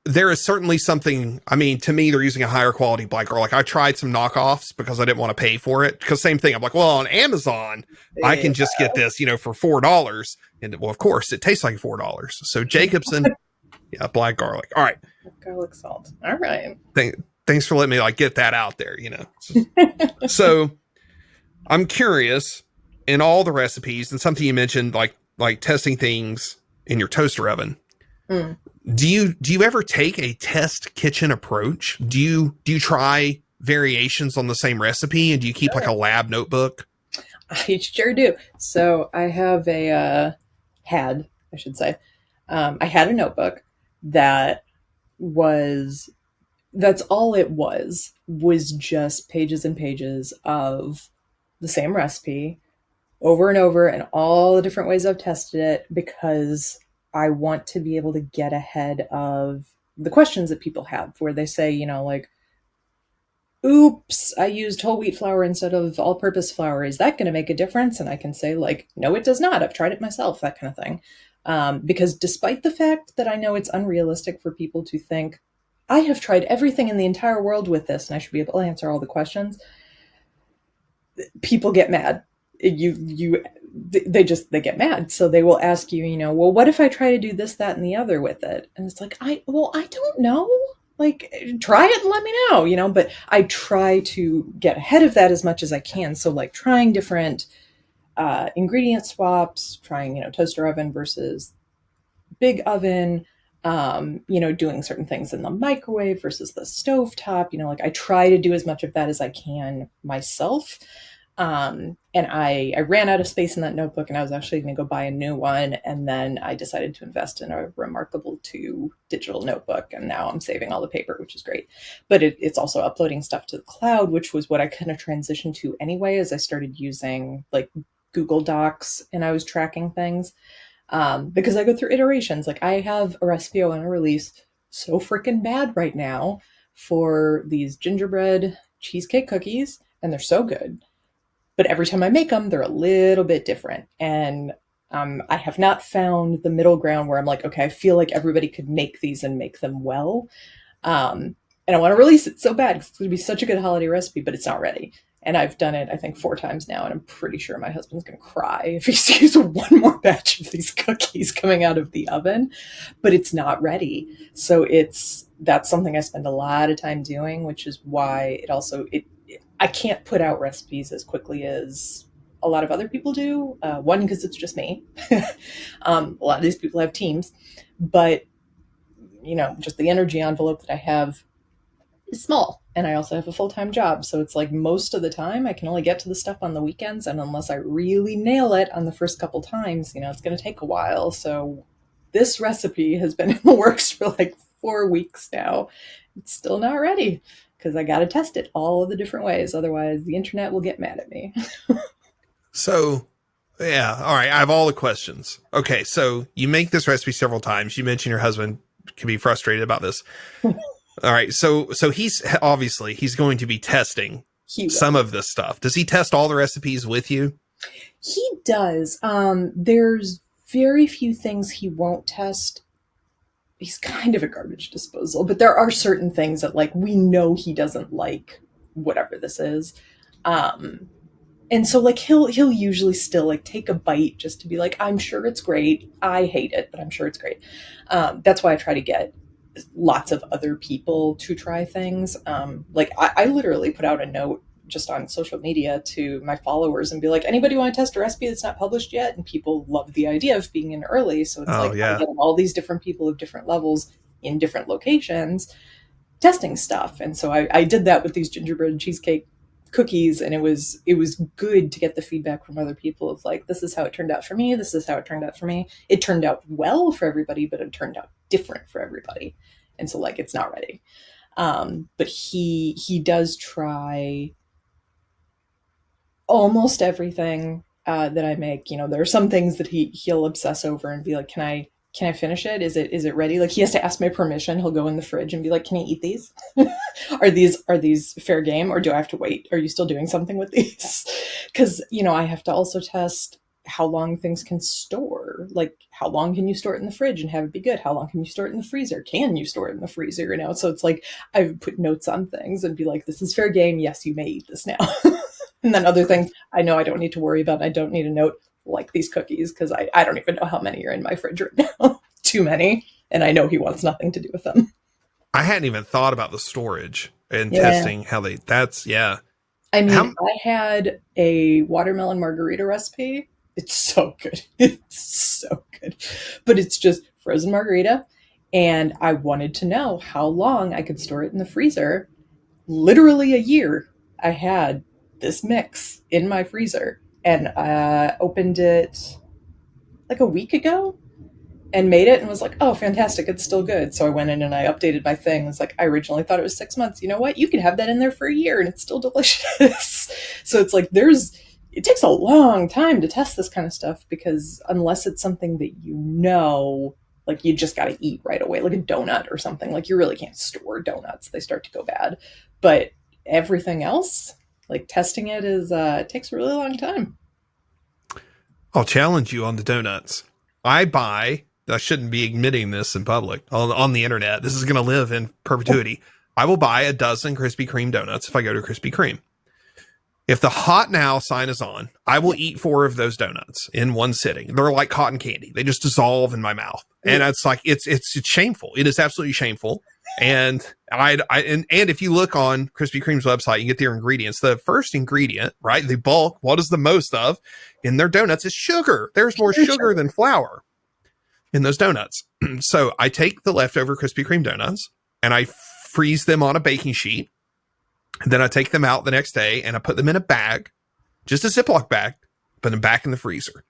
There is certainly something, I mean, to me, they're using a higher quality black garlic. I tried some knockoffs because I didn't want to pay for it. Because same thing. I'm like, well, on Amazon, I can just get this, for $4. And well, of course, it tastes like $4. So Jacobson, yeah, black garlic. All right. Garlic salt. All right. Thanks for letting me get that out there, So I'm curious, in all the recipes, and something you mentioned, like testing things in your toaster oven. Mm. Do you ever take a test kitchen approach? Do you try variations on the same recipe, and do you keep like a lab notebook? I sure do. So I have I had a notebook that's all it was just pages and pages of the same recipe over and over, and all the different ways I've tested it, because I want to be able to get ahead of the questions that people have, where they say, oops, I used whole wheat flour instead of all-purpose flour. Is that going to make a difference? And I can say, no, it does not. I've tried it myself, that kind of thing. Because despite the fact that I know it's unrealistic for people to think, I have tried everything in the entire world with this, and I should be able to answer all the questions, people get mad. They get mad. So they will ask you, well, what if I try to do this, that, and the other with it? And it's like, I don't know. Try it and let me know, but I try to get ahead of that as much as I can. So trying different ingredient swaps, trying, toaster oven versus big oven, doing certain things in the microwave versus the stovetop, I try to do as much of that as I can myself. And I ran out of space in that notebook, and I was actually going to go buy a new one. And then I decided to invest in a Remarkable 2 digital notebook. And now I'm saving all the paper, which is great. But it's also uploading stuff to the cloud, which was what I kind of transitioned to anyway, as I started using Google Docs and I was tracking things. Because I go through iterations. I have a recipe I want to release so freaking bad right now for these gingerbread cheesecake cookies, and they're so good. But every time I make them, they're a little bit different. And I have not found the middle ground where I'm like, okay, I feel like everybody could make these and make them well. And I want to release it so bad because it's going to be such a good holiday recipe, but it's not ready. And I've done it, I think, 4 times now. And I'm pretty sure my husband's going to cry if he sees one more batch of these cookies coming out of the oven. But it's not ready. So that's something I spend a lot of time doing, which is why I can't put out recipes as quickly as a lot of other people do. One, because it's just me. A lot of these people have teams, but just the energy envelope that I have is small. And I also have a full-time job. So it's most of the time I can only get to the stuff on the weekends. And unless I really nail it on the first couple times, it's going to take a while. So this recipe has been in the works for 4 weeks now. It's still not ready, because I got to test it all of the different ways. Otherwise, the internet will get mad at me. So, yeah. All right. I have all the questions. Okay. So you make this recipe several times. You mentioned your husband can be frustrated about this. All right. So he's obviously he's going to be testing He some will. of this stuff. Does he test all the recipes with you? He does. There's very few things he won't test. He's kind of a garbage disposal, but there are certain things that like we know he doesn't like whatever this is. Um, and so like he'll usually still like take a bite just to be like, I'm sure it's great. I hate it, but I'm sure it's great. That's why I try to get lots of other people to try things. Like I literally put out a note just on social media to my followers and be like, anybody want to test a recipe that's not published yet? And people love the idea of being in early. So it's Oh like I'm yeah. getting all these different people of different levels in different locations testing stuff. And so I did that with these gingerbread and cheesecake cookies, and it was good to get the feedback from other people of like, this is how it turned out for me, this is how it turned out for me. It turned out well for everybody, but it turned out different for everybody. And so like it's not ready. But he does try almost everything that I make. You know, there are some things that he'll obsess over and be like, can I finish it? Is it ready? Like he has to ask my permission. He'll go in the fridge and be like, can I eat these? Are these fair game, or do I have to wait? Are you still doing something with these? Because I have to also test how long things can store. Like how long can you store it in the fridge and have it be good? How long can you store it in the freezer? Can you store it in the freezer? So it's like I put notes on things and be like, this is fair game. Yes, you may eat this now. And then other things I know I don't need to worry about. I don't need a note like these cookies because I don't even know how many are in my fridge right now. Too many. And I know he wants nothing to do with them. I hadn't even thought about the storage and Yeah. testing how they. That's yeah. I mean, How I had a watermelon margarita recipe. It's so good. It's so good. But it's just frozen margarita. And I wanted to know how long I could store it in the freezer. Literally a year, I had this mix in my freezer and opened it like a week ago and made it and was like, oh, fantastic, it's still good. So I went in and I updated my thing. It was like, I originally thought it was 6 months. You know what? You can have that in there for a year and it's still delicious. So it's like, it takes a long time to test this kind of stuff because unless it's something that like you just got to eat right away, like a donut or something, like you really can't store donuts. They start to go bad. But everything else, like testing it takes a really long time. I'll challenge you on the donuts. I buy. I shouldn't be admitting this in public on the internet. This is going to live in perpetuity. I will buy a dozen Krispy Kreme donuts if I go to Krispy Kreme. If the hot now sign is on, I will eat 4 of those donuts in one sitting. They're like cotton candy. They just dissolve in my mouth. And it's like, it's shameful. It is absolutely shameful. And and if you look on Krispy Kreme's website, you get their ingredients. The first ingredient, right? The bulk, what is the most of in their donuts is sugar. There's more sugar than flour in those donuts. So I take the leftover Krispy Kreme donuts and I freeze them on a baking sheet. And then I take them out the next day and I put them in a bag, just a Ziploc bag, put them back in the freezer.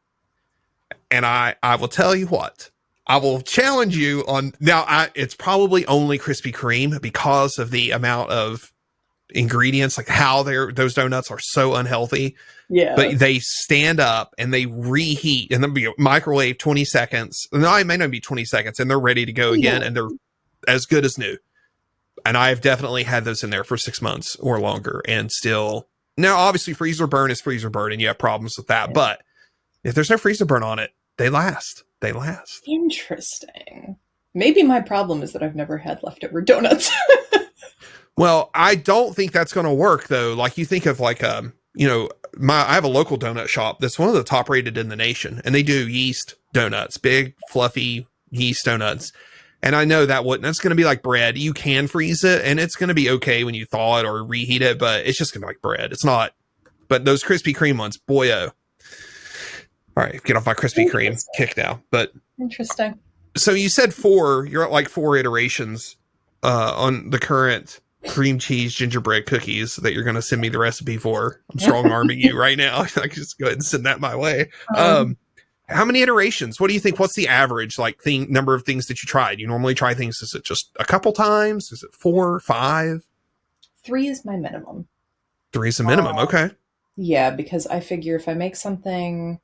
And I will tell you what, I will challenge you on now. It's probably only Krispy Kreme because of the amount of ingredients, like how those donuts are so unhealthy. Yeah. But they stand up and they reheat and then be microwave 20 seconds. No, it may not be 20 seconds and they're ready to go again. And they're as good as new. And I've definitely had those in there for 6 months or longer and still. Now, obviously, freezer burn is freezer burn and you have problems with that. But if there's no freezer burn on it, they last. They last. Interesting. Maybe my problem is that I've never had leftover donuts. Well, I don't think that's going to work, though. Like you think of like, I have a local donut shop that's one of the top rated in the nation. And they do yeast donuts, big, fluffy yeast donuts. And I know that's going to be like bread. You can freeze it and it's going to be okay when you thaw it or reheat it, but it's just going to be like bread. It's not. But those Krispy Kreme ones, boyo. All right, get off my Krispy Kreme kick now. But interesting. So you said you're at like 4 iterations on the current cream cheese gingerbread cookies that you're going to send me the recipe for. I'm strong arming you right now. I can just go ahead and send that my way. How many iterations? What do you think? What's the average number of things that you tried? You normally try things. Is it just a couple times? Is it 4, 5? 3 is my minimum. 3 is the minimum. Okay. Yeah, because I figure if I make something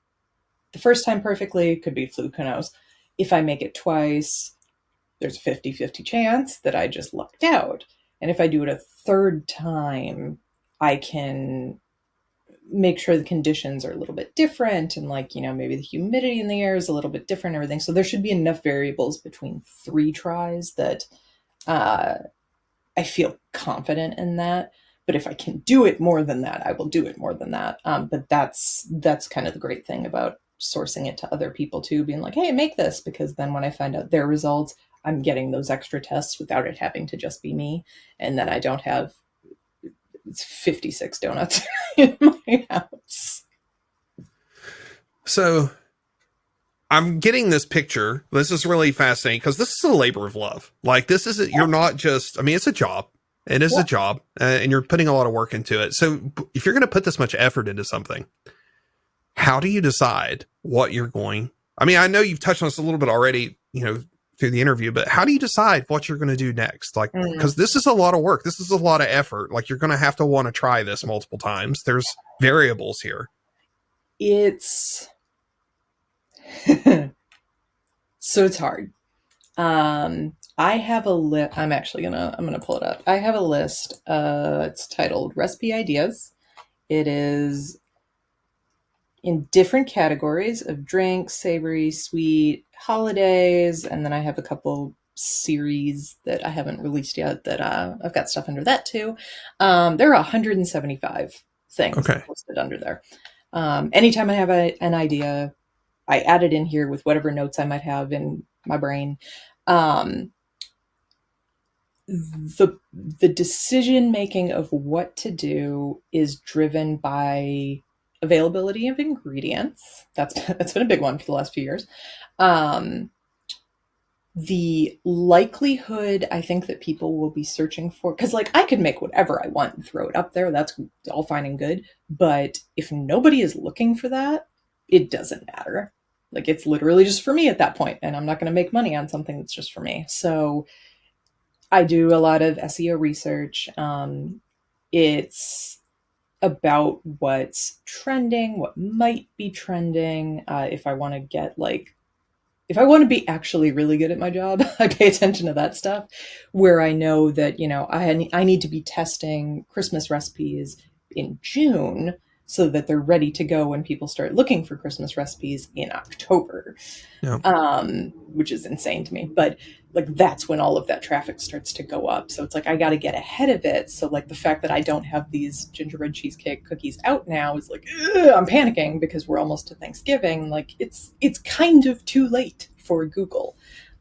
the first time perfectly, could be fluke, who knows. If I make it twice, there's a 50-50 chance that I just lucked out. And if I do it a third time, I can make sure the conditions are a little bit different, and like, maybe the humidity in the air is a little bit different and everything. So there should be enough variables between 3 tries that I feel confident in that. But if I can do it more than that, I will do it more than that. But that's kind of the great thing about sourcing it to other people too, being like, hey, make this, because then when I find out their results, I'm getting those extra tests without it having to just be me. And then I don't have 56 donuts in my house. So I'm getting this picture. This is really fascinating because this is a labor of love. Like, this isn't, you're not just, I mean, it's a job. It is a job, and you're putting a lot of work into it. So if you're going to put this much effort into something, how do you decide what you're going? I mean, I know you've touched on this a little bit already, through the interview, but how do you decide what you're going to do next? Like, because this is a lot of work. This is a lot of effort. Like, you're going to have to want to try this multiple times. There's variables here. It's so it's hard. I have a list. I'm going to pull it up. I have a list. It's titled Recipe Ideas. It is in different categories of drinks, savory, sweet, holidays. And then I have a couple series that I haven't released yet that I've got stuff under that too. There are 175 things posted under there. Anytime I have an idea, I add it in here with whatever notes I might have in my brain. The decision making of what to do is driven by availability of ingredients. That's been a big one for the last few years. The likelihood, I think, that people will be searching for, because like I could make whatever I want and throw it up there. That's all fine and good. But if nobody is looking for that, it doesn't matter. Like, it's literally just for me at that point, and I'm not going to make money on something that's just for me. So I do a lot of SEO research. It's about what's trending, what might be trending. If I want to be actually really good at my job, I pay attention to that stuff, where I know that, I need to be testing Christmas recipes in June so that they're ready to go when people start looking for Christmas recipes in October, which is insane to me. But like, that's when all of that traffic starts to go up. So it's like, I got to get ahead of it. So like, the fact that I don't have these gingerbread cheesecake cookies out now is like, I'm panicking because we're almost to Thanksgiving. Like, it's kind of too late for Google.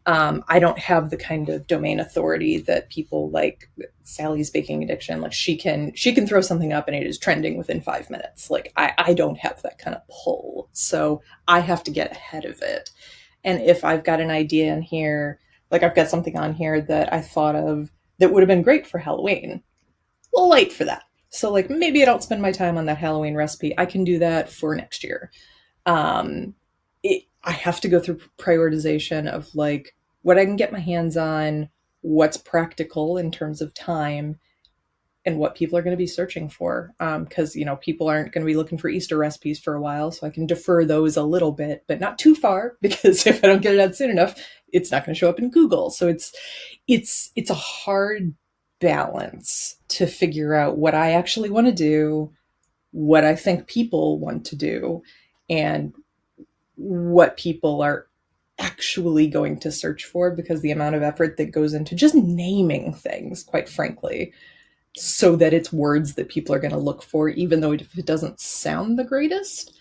I don't have the kind of domain authority that people like Sally's Baking Addiction. Like, she can throw something up and it is trending within 5 minutes. Like, I don't have that kind of pull. So I have to get ahead of it. And if I've got an idea in here, like I've got something on here that I thought of that would have been great for Halloween, a little late for that. So like, maybe I don't spend my time on that Halloween recipe. I can do that for next year. I have to go through prioritization of like what I can get my hands on, what's practical in terms of time, and what people are going to be searching for. Because, people aren't going to be looking for Easter recipes for a while, so I can defer those a little bit, but not too far, because if I don't get it out soon enough, it's not going to show up in Google. So it's a hard balance to figure out what I actually want to do, what I think people want to do, and what people are actually going to search for, because the amount of effort that goes into just naming things, quite frankly, so that it's words that people are going to look for, even though if it doesn't sound the greatest.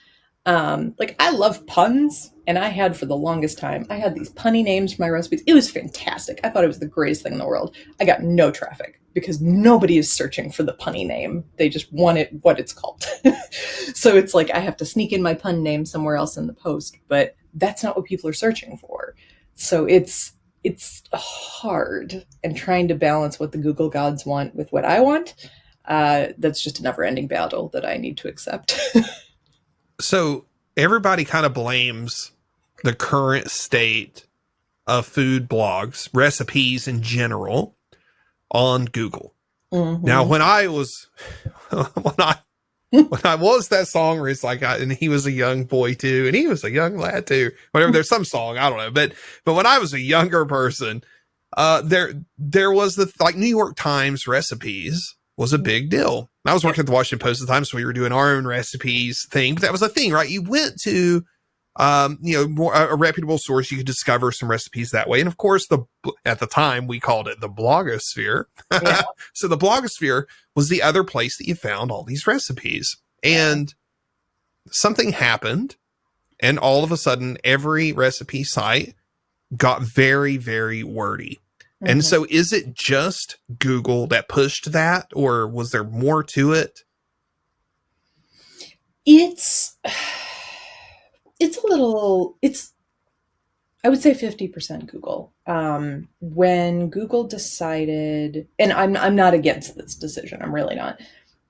Like, I love puns, and I had for the longest time, I had these punny names for my recipes. It was fantastic. I thought it was the greatest thing in the world. I got no traffic because nobody is searching for the punny name. They just want it what it's called. So it's like, I have to sneak in my pun name somewhere else in the post, but that's not what people are searching for. So it's hard, and trying to balance what the Google gods want with what I want. That's just a never-ending battle that I need to accept. So everybody kind of blames the current state of food blogs, recipes in general, on Google. Mm-hmm. Now, when I was that song where it's like, and he was a young boy too, and he was a young lad too, whatever, there's some song, I don't know. But when I was a younger person, There was the like New York Times recipes was a big deal. I was working at the Washington Post at the time, so we were doing our own recipes thing. But that was a thing, right? You went to a reputable source, you could discover some recipes that way. And of course, at the time we called it the blogosphere. Yeah. So the blogosphere was the other place that you found all these recipes. And something happened, and all of a sudden, every recipe site got very, very wordy. Mm-hmm. And so is it just Google that pushed that, or was there more to it? I would say 50% Google. When Google decided, and I'm not against this decision, I'm really not.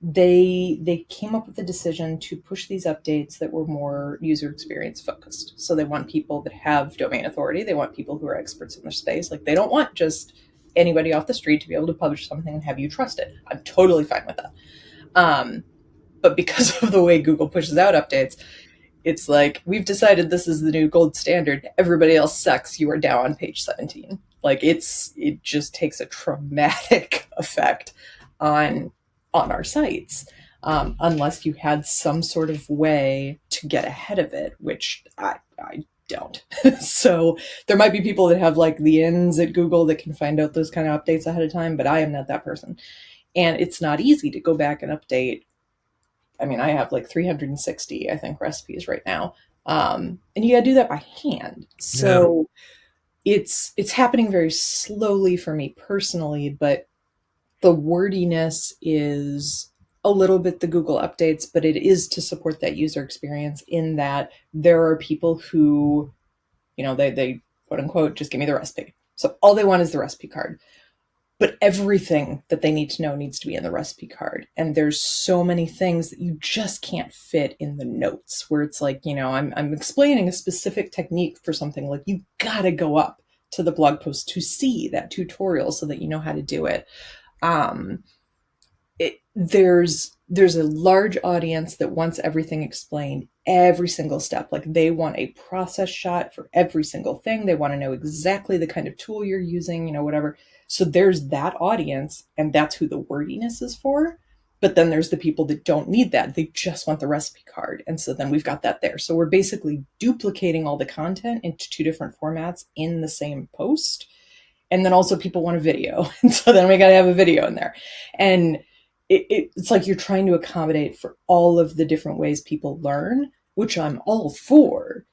They came up with a decision to push these updates that were more user experience focused. So they want people that have domain authority. They want people who are experts in their space. Like, they don't want just anybody off the street to be able to publish something and have you trust it. I'm totally fine with that. But because of the way Google pushes out updates, it's like, we've decided this is the new gold standard. Everybody else sucks. You are down on page 17. Like, it just takes a traumatic effect on our sites, unless you had some sort of way to get ahead of it, which I don't. So there might be people that have like the ins at Google that can find out those kind of updates ahead of time, but I am not that person. And it's not easy to go back and update. I mean, I have like 360, I think, recipes right now. And you got to do that by hand. So it's happening very slowly for me personally, but the wordiness is a little bit the Google updates, but it is to support that user experience, in that there are people who, they quote unquote, just give me the recipe. So all they want is the recipe card. But everything that they need to know needs to be in the recipe card. And there's so many things that you just can't fit in the notes, where it's like, I'm explaining a specific technique for something. Like, you got to go up to the blog post to see that tutorial so that you know how to do it. There's a large audience that wants everything explained, every single step. Like, they want a process shot for every single thing. They want to know exactly the kind of tool you're using, whatever. So there's that audience, and that's who the wordiness is for. But then there's the people that don't need that. They just want the recipe card. And so then we've got that there. So we're basically duplicating all the content into two different formats in the same post. And then also people want a video. And so then we got to have a video in there. And it's like you're trying to accommodate for all of the different ways people learn, which I'm all for.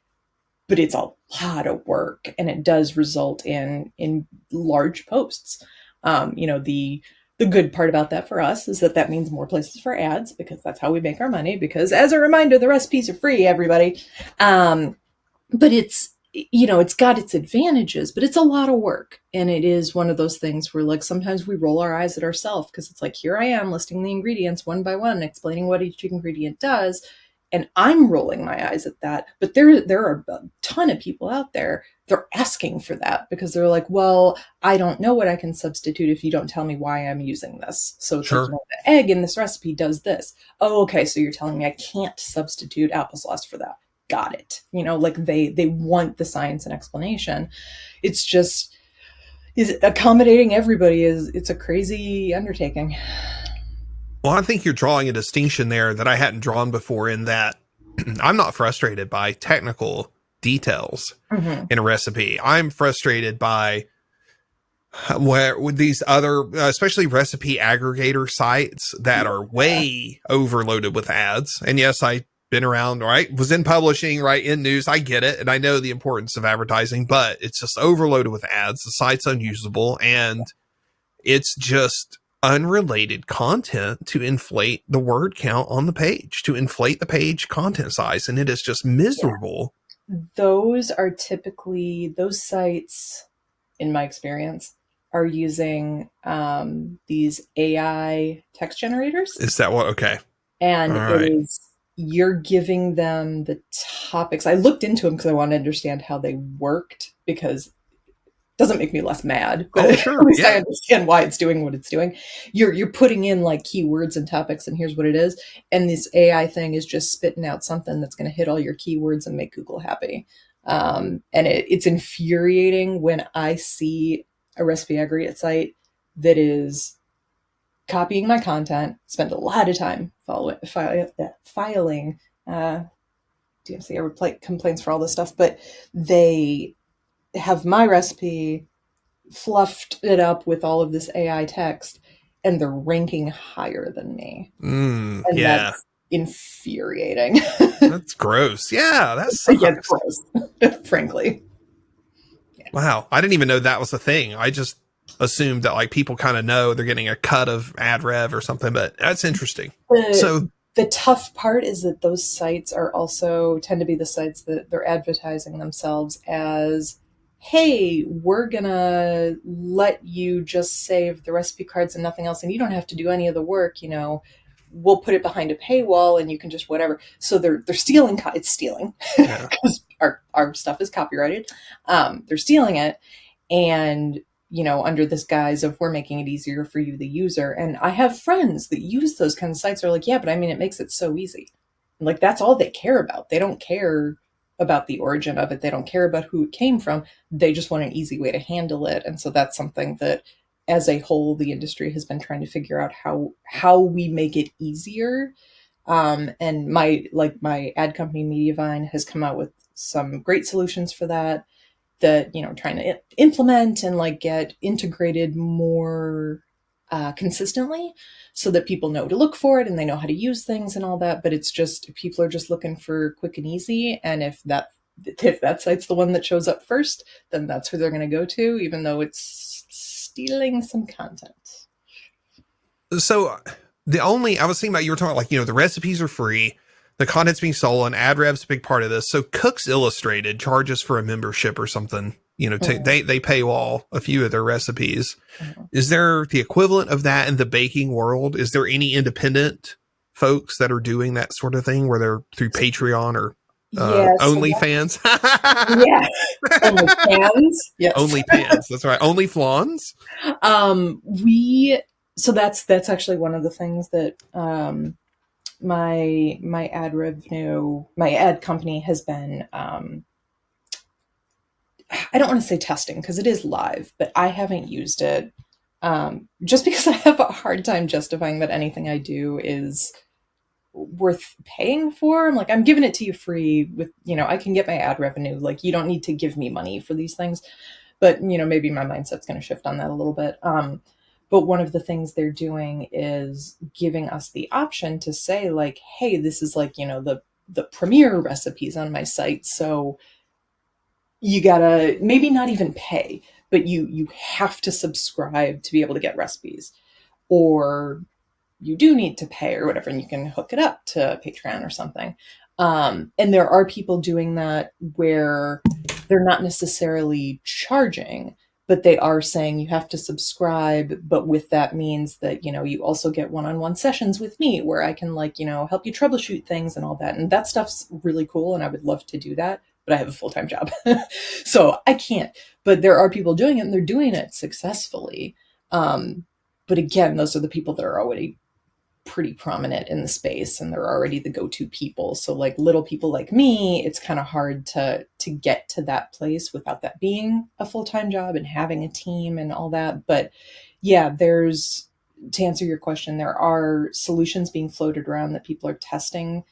But it's a lot of work, and it does result in large posts. The good part about that for us is that means more places for ads, because that's how we make our money. Because, as a reminder, the recipes are free, everybody. But it's got its advantages, but it's a lot of work. And it is one of those things where, like, sometimes we roll our eyes at ourselves, because it's like, here I am listing the ingredients one by one, explaining what each ingredient does. And I'm rolling my eyes at that. But there are a ton of people out there, they're asking for that, because they're like, well, I don't know what I can substitute if you don't tell me why I'm using this. So it's like, the egg in this recipe does this. Oh, okay. So you're telling me I can't substitute applesauce for that. Got it. Like, they want the science and explanation. It's just, is accommodating everybody it's a crazy undertaking. Well, I think you're drawing a distinction there that I hadn't drawn before, in that I'm not frustrated by technical details in a recipe. I'm frustrated by where with these other, especially recipe aggregator sites that are way overloaded with ads. And yes, I've been around, right? Was in publishing, right? In news. I get it. And I know the importance of advertising, but it's just overloaded with ads. The site's unusable, and it's just unrelated content to inflate the word count on the page, to inflate the page content size. And it is just miserable. Yeah. Those are typically, those sites, in my experience, are using these AI text generators. Is that what? Okay. And you're giving them the topics. I looked into them because I wanted to understand how they worked, because doesn't make me less mad, but at least I understand why it's doing what it's doing. You're putting in like keywords and topics, and here's what it is. And this AI thing is just spitting out something that's going to hit all your keywords and make Google happy. And it's infuriating when I see a recipe aggregate site that is copying my content, spend a lot of time filing DMC complaints for all this stuff, but they have my recipe, fluffed it up with all of this AI text, and they're ranking higher than me. And yeah. that's infuriating. That's gross. Yeah, that sucks. Yeah, gross, frankly. Yeah. Wow. I didn't even know that was a thing. I just assumed that like people kind of know they're getting a cut of ad rev or something, but that's interesting. The tough part is that those sites are also tend to be the sites that they're advertising themselves as, hey, we're gonna let you just save the recipe cards and nothing else, and you don't have to do any of the work, we'll put it behind a paywall and you can just whatever. So they're stealing, it's stealing, because our stuff is copyrighted. They're stealing it, and under this guise of we're making it easier for you, the user. And I have friends that use those kinds of sites are like, yeah, but I mean, it makes it so easy. Like, that's all they care about. They don't care about the origin of it. They don't care about who it came from. They just want an easy way to handle it. And so that's something that as a whole, the industry has been trying to figure out how we make it easier. And my ad company Mediavine has come out with some great solutions for that trying to implement and like get integrated more consistently so that people know to look for it and they know how to use things and all that. But it's just, people are just looking for quick and easy. And if that site's the one that shows up first, then that's who they're going to go to, even though it's stealing some content. So I was thinking about, you were talking like, the recipes are free, the content's being stolen, ad rev's a big part of this. So Cooks Illustrated charges for a membership or something, they paywall a few of their recipes. Is there the equivalent of that in the baking world? Is there any independent folks that are doing that sort of thing where they're through Patreon or OnlyFans? Yeah. OnlyFans. Yes. OnlyFans. That's right. OnlyFlans. So that's actually one of the things that, my ad company has been, I don't want to say testing because it is live, but I haven't used it, just because I have a hard time justifying that anything I do is worth paying for. I'm like, I'm giving it to you free with, I can get my ad revenue. Like, you don't need to give me money for these things, but maybe my mindset's going to shift on that a little bit. But one of the things they're doing is giving us the option to say like, hey, this is like, the premier recipes on my site. So you gotta maybe not even pay, but you have to subscribe to be able to get recipes, or you do need to pay or whatever, and you can hook it up to Patreon or something. And there are people doing that where they're not necessarily charging, but they are saying you have to subscribe. But with that means that, you also get one-on-one sessions with me where I can help you troubleshoot things and all that. And that stuff's really cool. And I would love to do that, but I have a full-time job. So I can't, but there are people doing it and they're doing it successfully. But again, those are the people that are already pretty prominent in the space and they're already the go-to people. So like little people like me, it's kind of hard to get to that place without that being a full-time job and having a team and all that. But yeah, to answer your question, there are solutions being floated around that people are testing.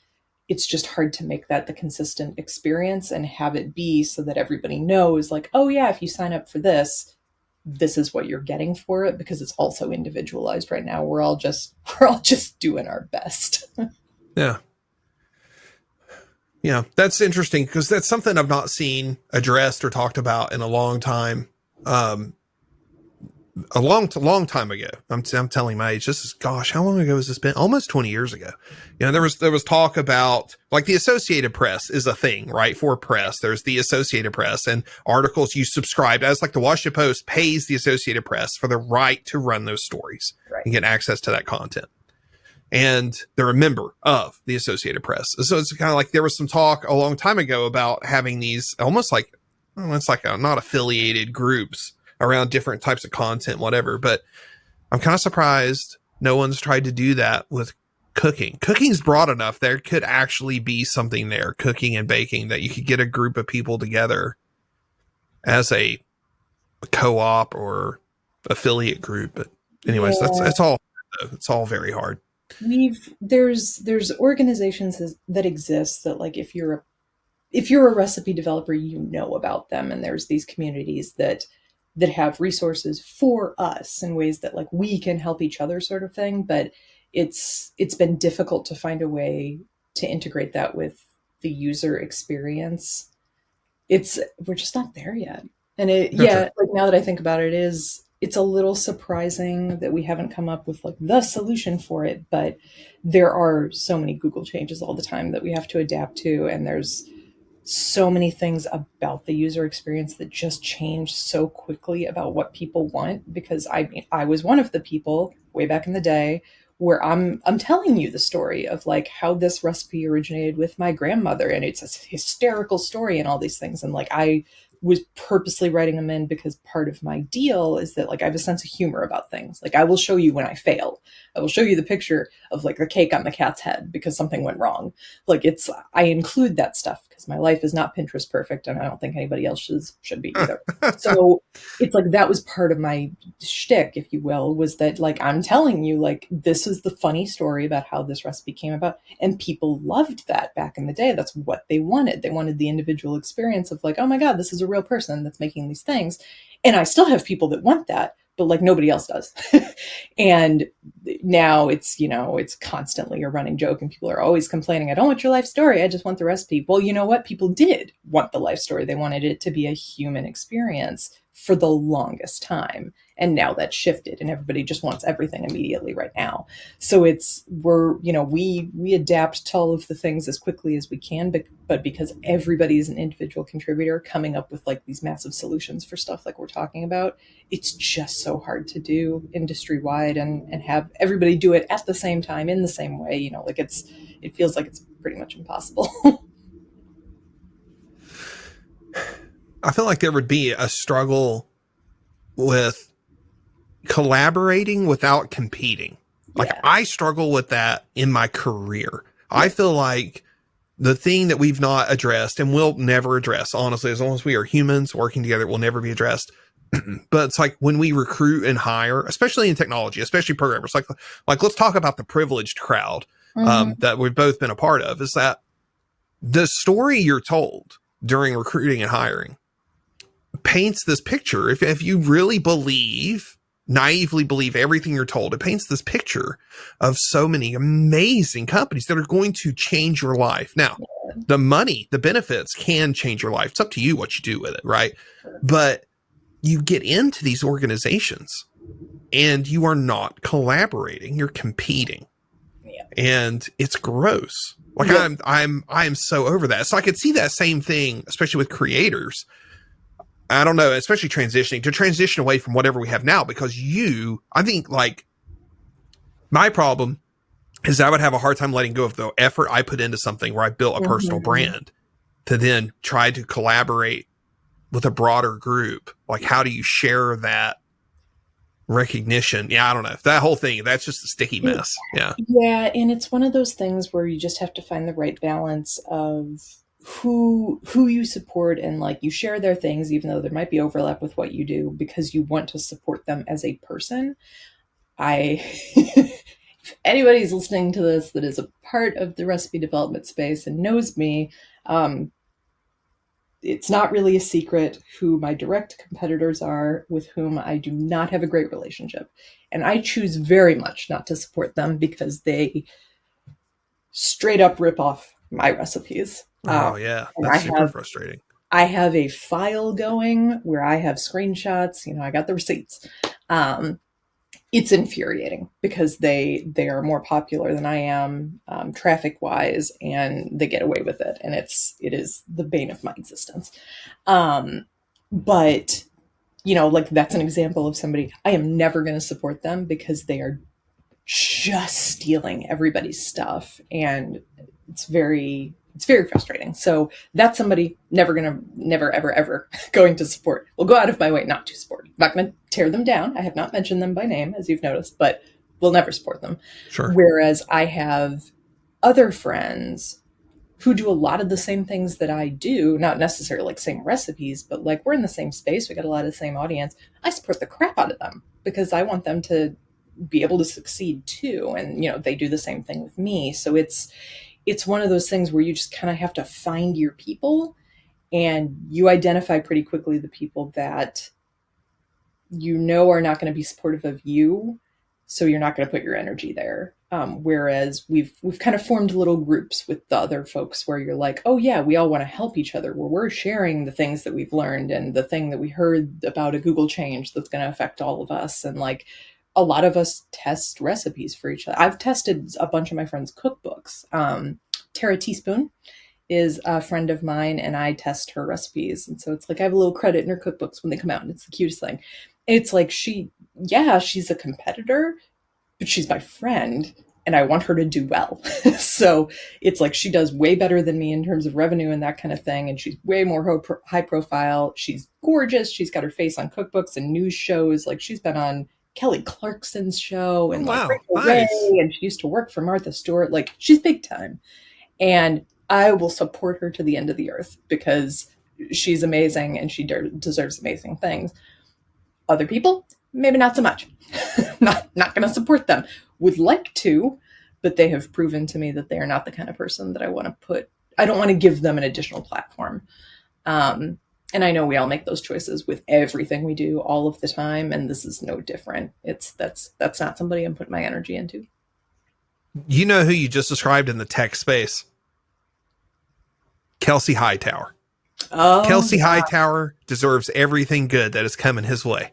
It's just hard to make that the consistent experience and have it be so that everybody knows like, oh yeah, if you sign up for this is what you're getting for it, because it's also individualized right now. We're all just doing our best. Yeah. Yeah. That's interesting because that's something I've not seen addressed or talked about in a long time. A long time ago. I'm telling my age. How long ago has this been? Almost 20 years ago. There was talk about like the Associated Press is a thing, right? For press, there's the Associated Press and articles you subscribe as, like the Washington Post pays the Associated Press for the right to run those stories and get access to that content. And they're a member of the Associated Press. So it's kind of like there was some talk a long time ago about having these almost like, it's like not affiliated groups around different types of content, whatever. But I'm kind of surprised no one's tried to do that with cooking. Cooking's broad enough. There could actually be something there, cooking and baking, that you could get a group of people together as a co-op or affiliate group. But anyways, Yeah. it's all very hard. There's organizations that exist that, like, if you're a recipe developer, you know about them, and there's these communities that have resources for us in ways that, like, we can help each other, sort of thing. But it's been difficult to find a way to integrate that with the user experience. It's We're just not there yet. And Gotcha. like, now that I think about it, it's a little surprising that we haven't come up with, like, the solution for it. But there are so many Google changes all the time that we have to adapt to, and there's so many things about the user experience that just change so quickly about what people want. Because I mean, I was one of the people way back in the day where I'm telling you the story of, like, how this recipe originated with my grandmother, and it's a hysterical story and all these things. And, like, I was purposely writing them in because part of my deal is that, like, I have a sense of humor about things. Like, I will show you when I fail. I will show you the picture of, like, the cake on the cat's head because something went wrong. Like, I include that stuff because my life is not Pinterest perfect, and I don't think anybody else should be either. So it's like, that was part of my shtick, if you will, was that, like, I'm telling you, like, this is the funny story about how this recipe came about. And people loved that back in the day. That's what they wanted. They wanted the individual experience of, like, oh my God, this is a real person that's making these things. And I still have people that want that, but, like, nobody else does. And now it's constantly a running joke, and people are always complaining, I don't want your life story, I just want the recipe. Well, you know what? People did want the life story. They wanted it to be a human experience for the longest time. And now that's shifted, and everybody just wants everything immediately right now. So we adapt to all of the things as quickly as we can, but because everybody is an individual contributor coming up with, like, these massive solutions for stuff like we're talking about, it's just so hard to do industry wide, and have everybody do it at the same time in the same way. Like, it feels like it's pretty much impossible. I feel like there would be a struggle with collaborating without competing. Like, Yeah. I struggle with that in my career. I Yeah. feel like the thing that we've not addressed and will never address, honestly, as long as we are humans working together, it will never be addressed. But it's like when we recruit and hire, especially in technology, especially programmers, like let's talk about the privileged crowd Hmm. that we've both been a part of, is that the story you're told during recruiting and hiring paints this picture. If you really naively believe everything you're told, it paints this picture of so many amazing companies that are going to change your life. Now, the money, the benefits can change your life. It's up to you what you do with it, right? But you get into these organizations and you are not collaborating, you're competing. Yeah. And it's gross. Like, Yep. I'm so over that. So I could see that same thing, especially with creators. I don't know, especially to transition away from whatever we have now, because I think, like, my problem is I would have a hard time letting go of the effort I put into something where I built a personal Hmm. brand to then try to collaborate with a broader group. Like, how do you share that recognition? Yeah, I don't know. That whole thing, that's just a sticky mess. Yeah. Yeah, and it's one of those things where you just have to find the right balance of who you support, and, like, you share their things even though there might be overlap with what you do because you want to support them as a person. I If anybody's listening to this that is a part of the recipe development space and knows me, um, it's not really a secret who my direct competitors are, with whom I do not have a great relationship. And I choose very much not to support them because they straight up rip off my recipes. Oh, yeah. And That's super frustrating. I have a file going where I have screenshots. I got the receipts. Um, it's infuriating because they are more popular than I am, traffic wise, and they get away with it, and it is the bane of my existence. Um, but like, that's an example of somebody I am never going to support them because they are just stealing everybody's stuff, and it's very frustrating. So that's somebody never ever ever going to support. Will go out of my way not to support. I'm not going to tear them down. I have not mentioned them by name, as you've noticed, but we'll never support them. Sure. Whereas I have other friends who do a lot of the same things that I do, not necessarily like same recipes, but, like, we're in the same space. We got a lot of the same audience. I support the crap out of them. because I want them to be able to succeed too. And, they do the same thing with me. So it's one of those things where you just kind of have to find your people, and you identify pretty quickly the people that are not going to be supportive of you. So you're not going to put your energy there. Whereas we've kind of formed little groups with the other folks where you're like, oh yeah, we all want to help each other, where we're sharing the things that we've learned and the thing that we heard about a Google change that's going to affect all of us. And like, a lot of us test recipes for each other. I've tested a bunch of my friends' cookbooks. Tara Teaspoon is a friend of mine, and I test her recipes. And so it's like I have a little credit in her cookbooks when they come out, and it's the cutest thing. It's like she's a competitor, but she's my friend, and I want her to do well. So it's like she does way better than me in terms of revenue and that kind of thing. And she's way more high profile. She's gorgeous. She's got her face on cookbooks and news shows. Like, she's been on Kelly Clarkson's show and wow, like nice. Ray, and she used to work for Martha Stewart. Like, she's big time. And I will support her to the end of the earth because she's amazing and she deserves amazing things. Other people, maybe not so much. not going to support them. Would like to, but they have proven to me that they are not the kind of person that I want to put. I don't want to give them an additional platform. And I know we all make those choices with everything we do all of the time, and this is no different. That's not somebody I'm putting my energy into. You know who you just described in the tech space? Kelsey Hightower. Oh, Kelsey Hightower deserves everything good that is coming his way.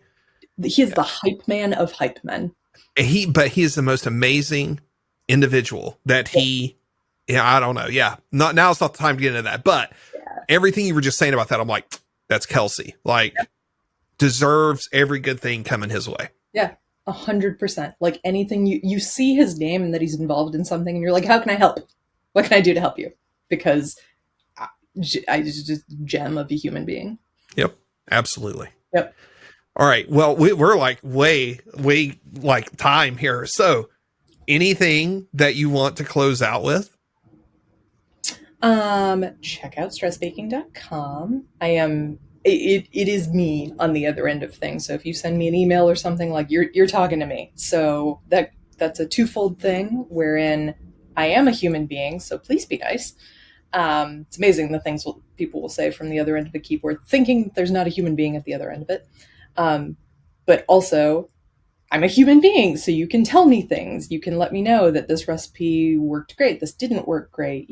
He is the hype man of hype men. But he is the most amazing individual that I don't know. Yeah. Now it's not the time to get into that, but everything you were just saying about that, I'm like, that's Kelsey. Like, deserves every good thing coming his way. Yeah. 100%. Like, anything you see his name and that he's involved in something, and you're like, how can I help? What can I do to help you? Because I just gem of a human being. Yep. Absolutely. Yep. All right. Well, we're like way like time here. So anything that you want to close out with? Check out stressbaking.com. It is me on the other end of things. So if you send me an email or something, like, you're talking to me. So that's a twofold thing wherein I am a human being. So please be nice. It's amazing the things people will say from the other end of the keyboard, thinking there's not a human being at the other end of it. But also, I'm a human being, so you can tell me things. You can let me know that this recipe worked great. This didn't work great.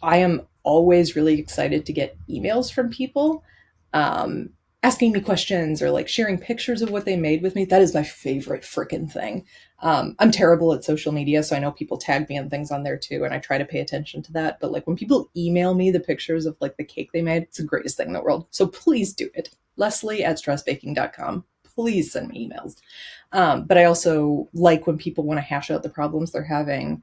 I am always really excited to get emails from people, asking me questions or like sharing pictures of what they made with me. That is my favorite freaking thing. I'm terrible at social media, so I know people tag me and things on there too, and I try to pay attention to that. But like, when people email me the pictures of like the cake they made, it's the greatest thing in the world. So please do it. Leslie@stressbaking.com. Please send me emails. But I also like when people want to hash out the problems they're having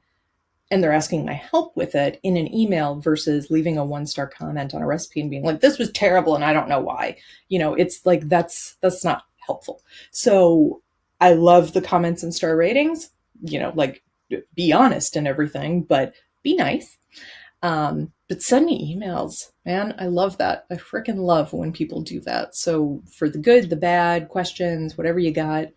and they're asking my help with it in an email versus leaving a 1-star comment on a recipe and being like, this was terrible and I don't know why. It's like, that's not helpful. So I love the comments and star ratings, like, be honest and everything, but be nice. But send me emails, man. I love that. I freaking love when people do that. So for the good, the bad, questions, whatever you got,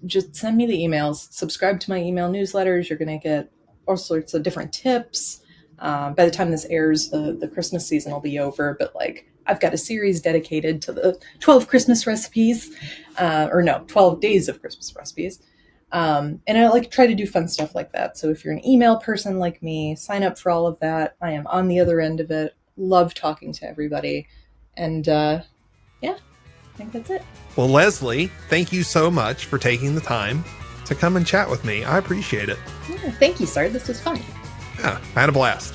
just send me the emails. Subscribe to my email newsletters. You're going to get all sorts of different tips. By the time this airs, the Christmas season will be over. But like, I've got a series dedicated to the 12 Christmas recipes, 12 days of Christmas recipes. And I like to try to do fun stuff like that. So if you're an email person like me, sign up for all of that. I am on the other end of it. Love talking to everybody. And I think that's it. Well, Leslie, thank you so much for taking the time to come and chat with me. I appreciate it. Yeah, thank you, sir. This was fun. Yeah, I had a blast.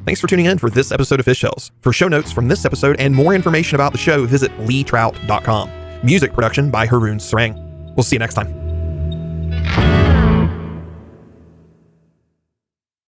Thanks for tuning in for this episode of Fish Tales. For show notes from this episode and more information about the show, visit leetrout.com. Music production by Haroon Sarang. We'll see you next time.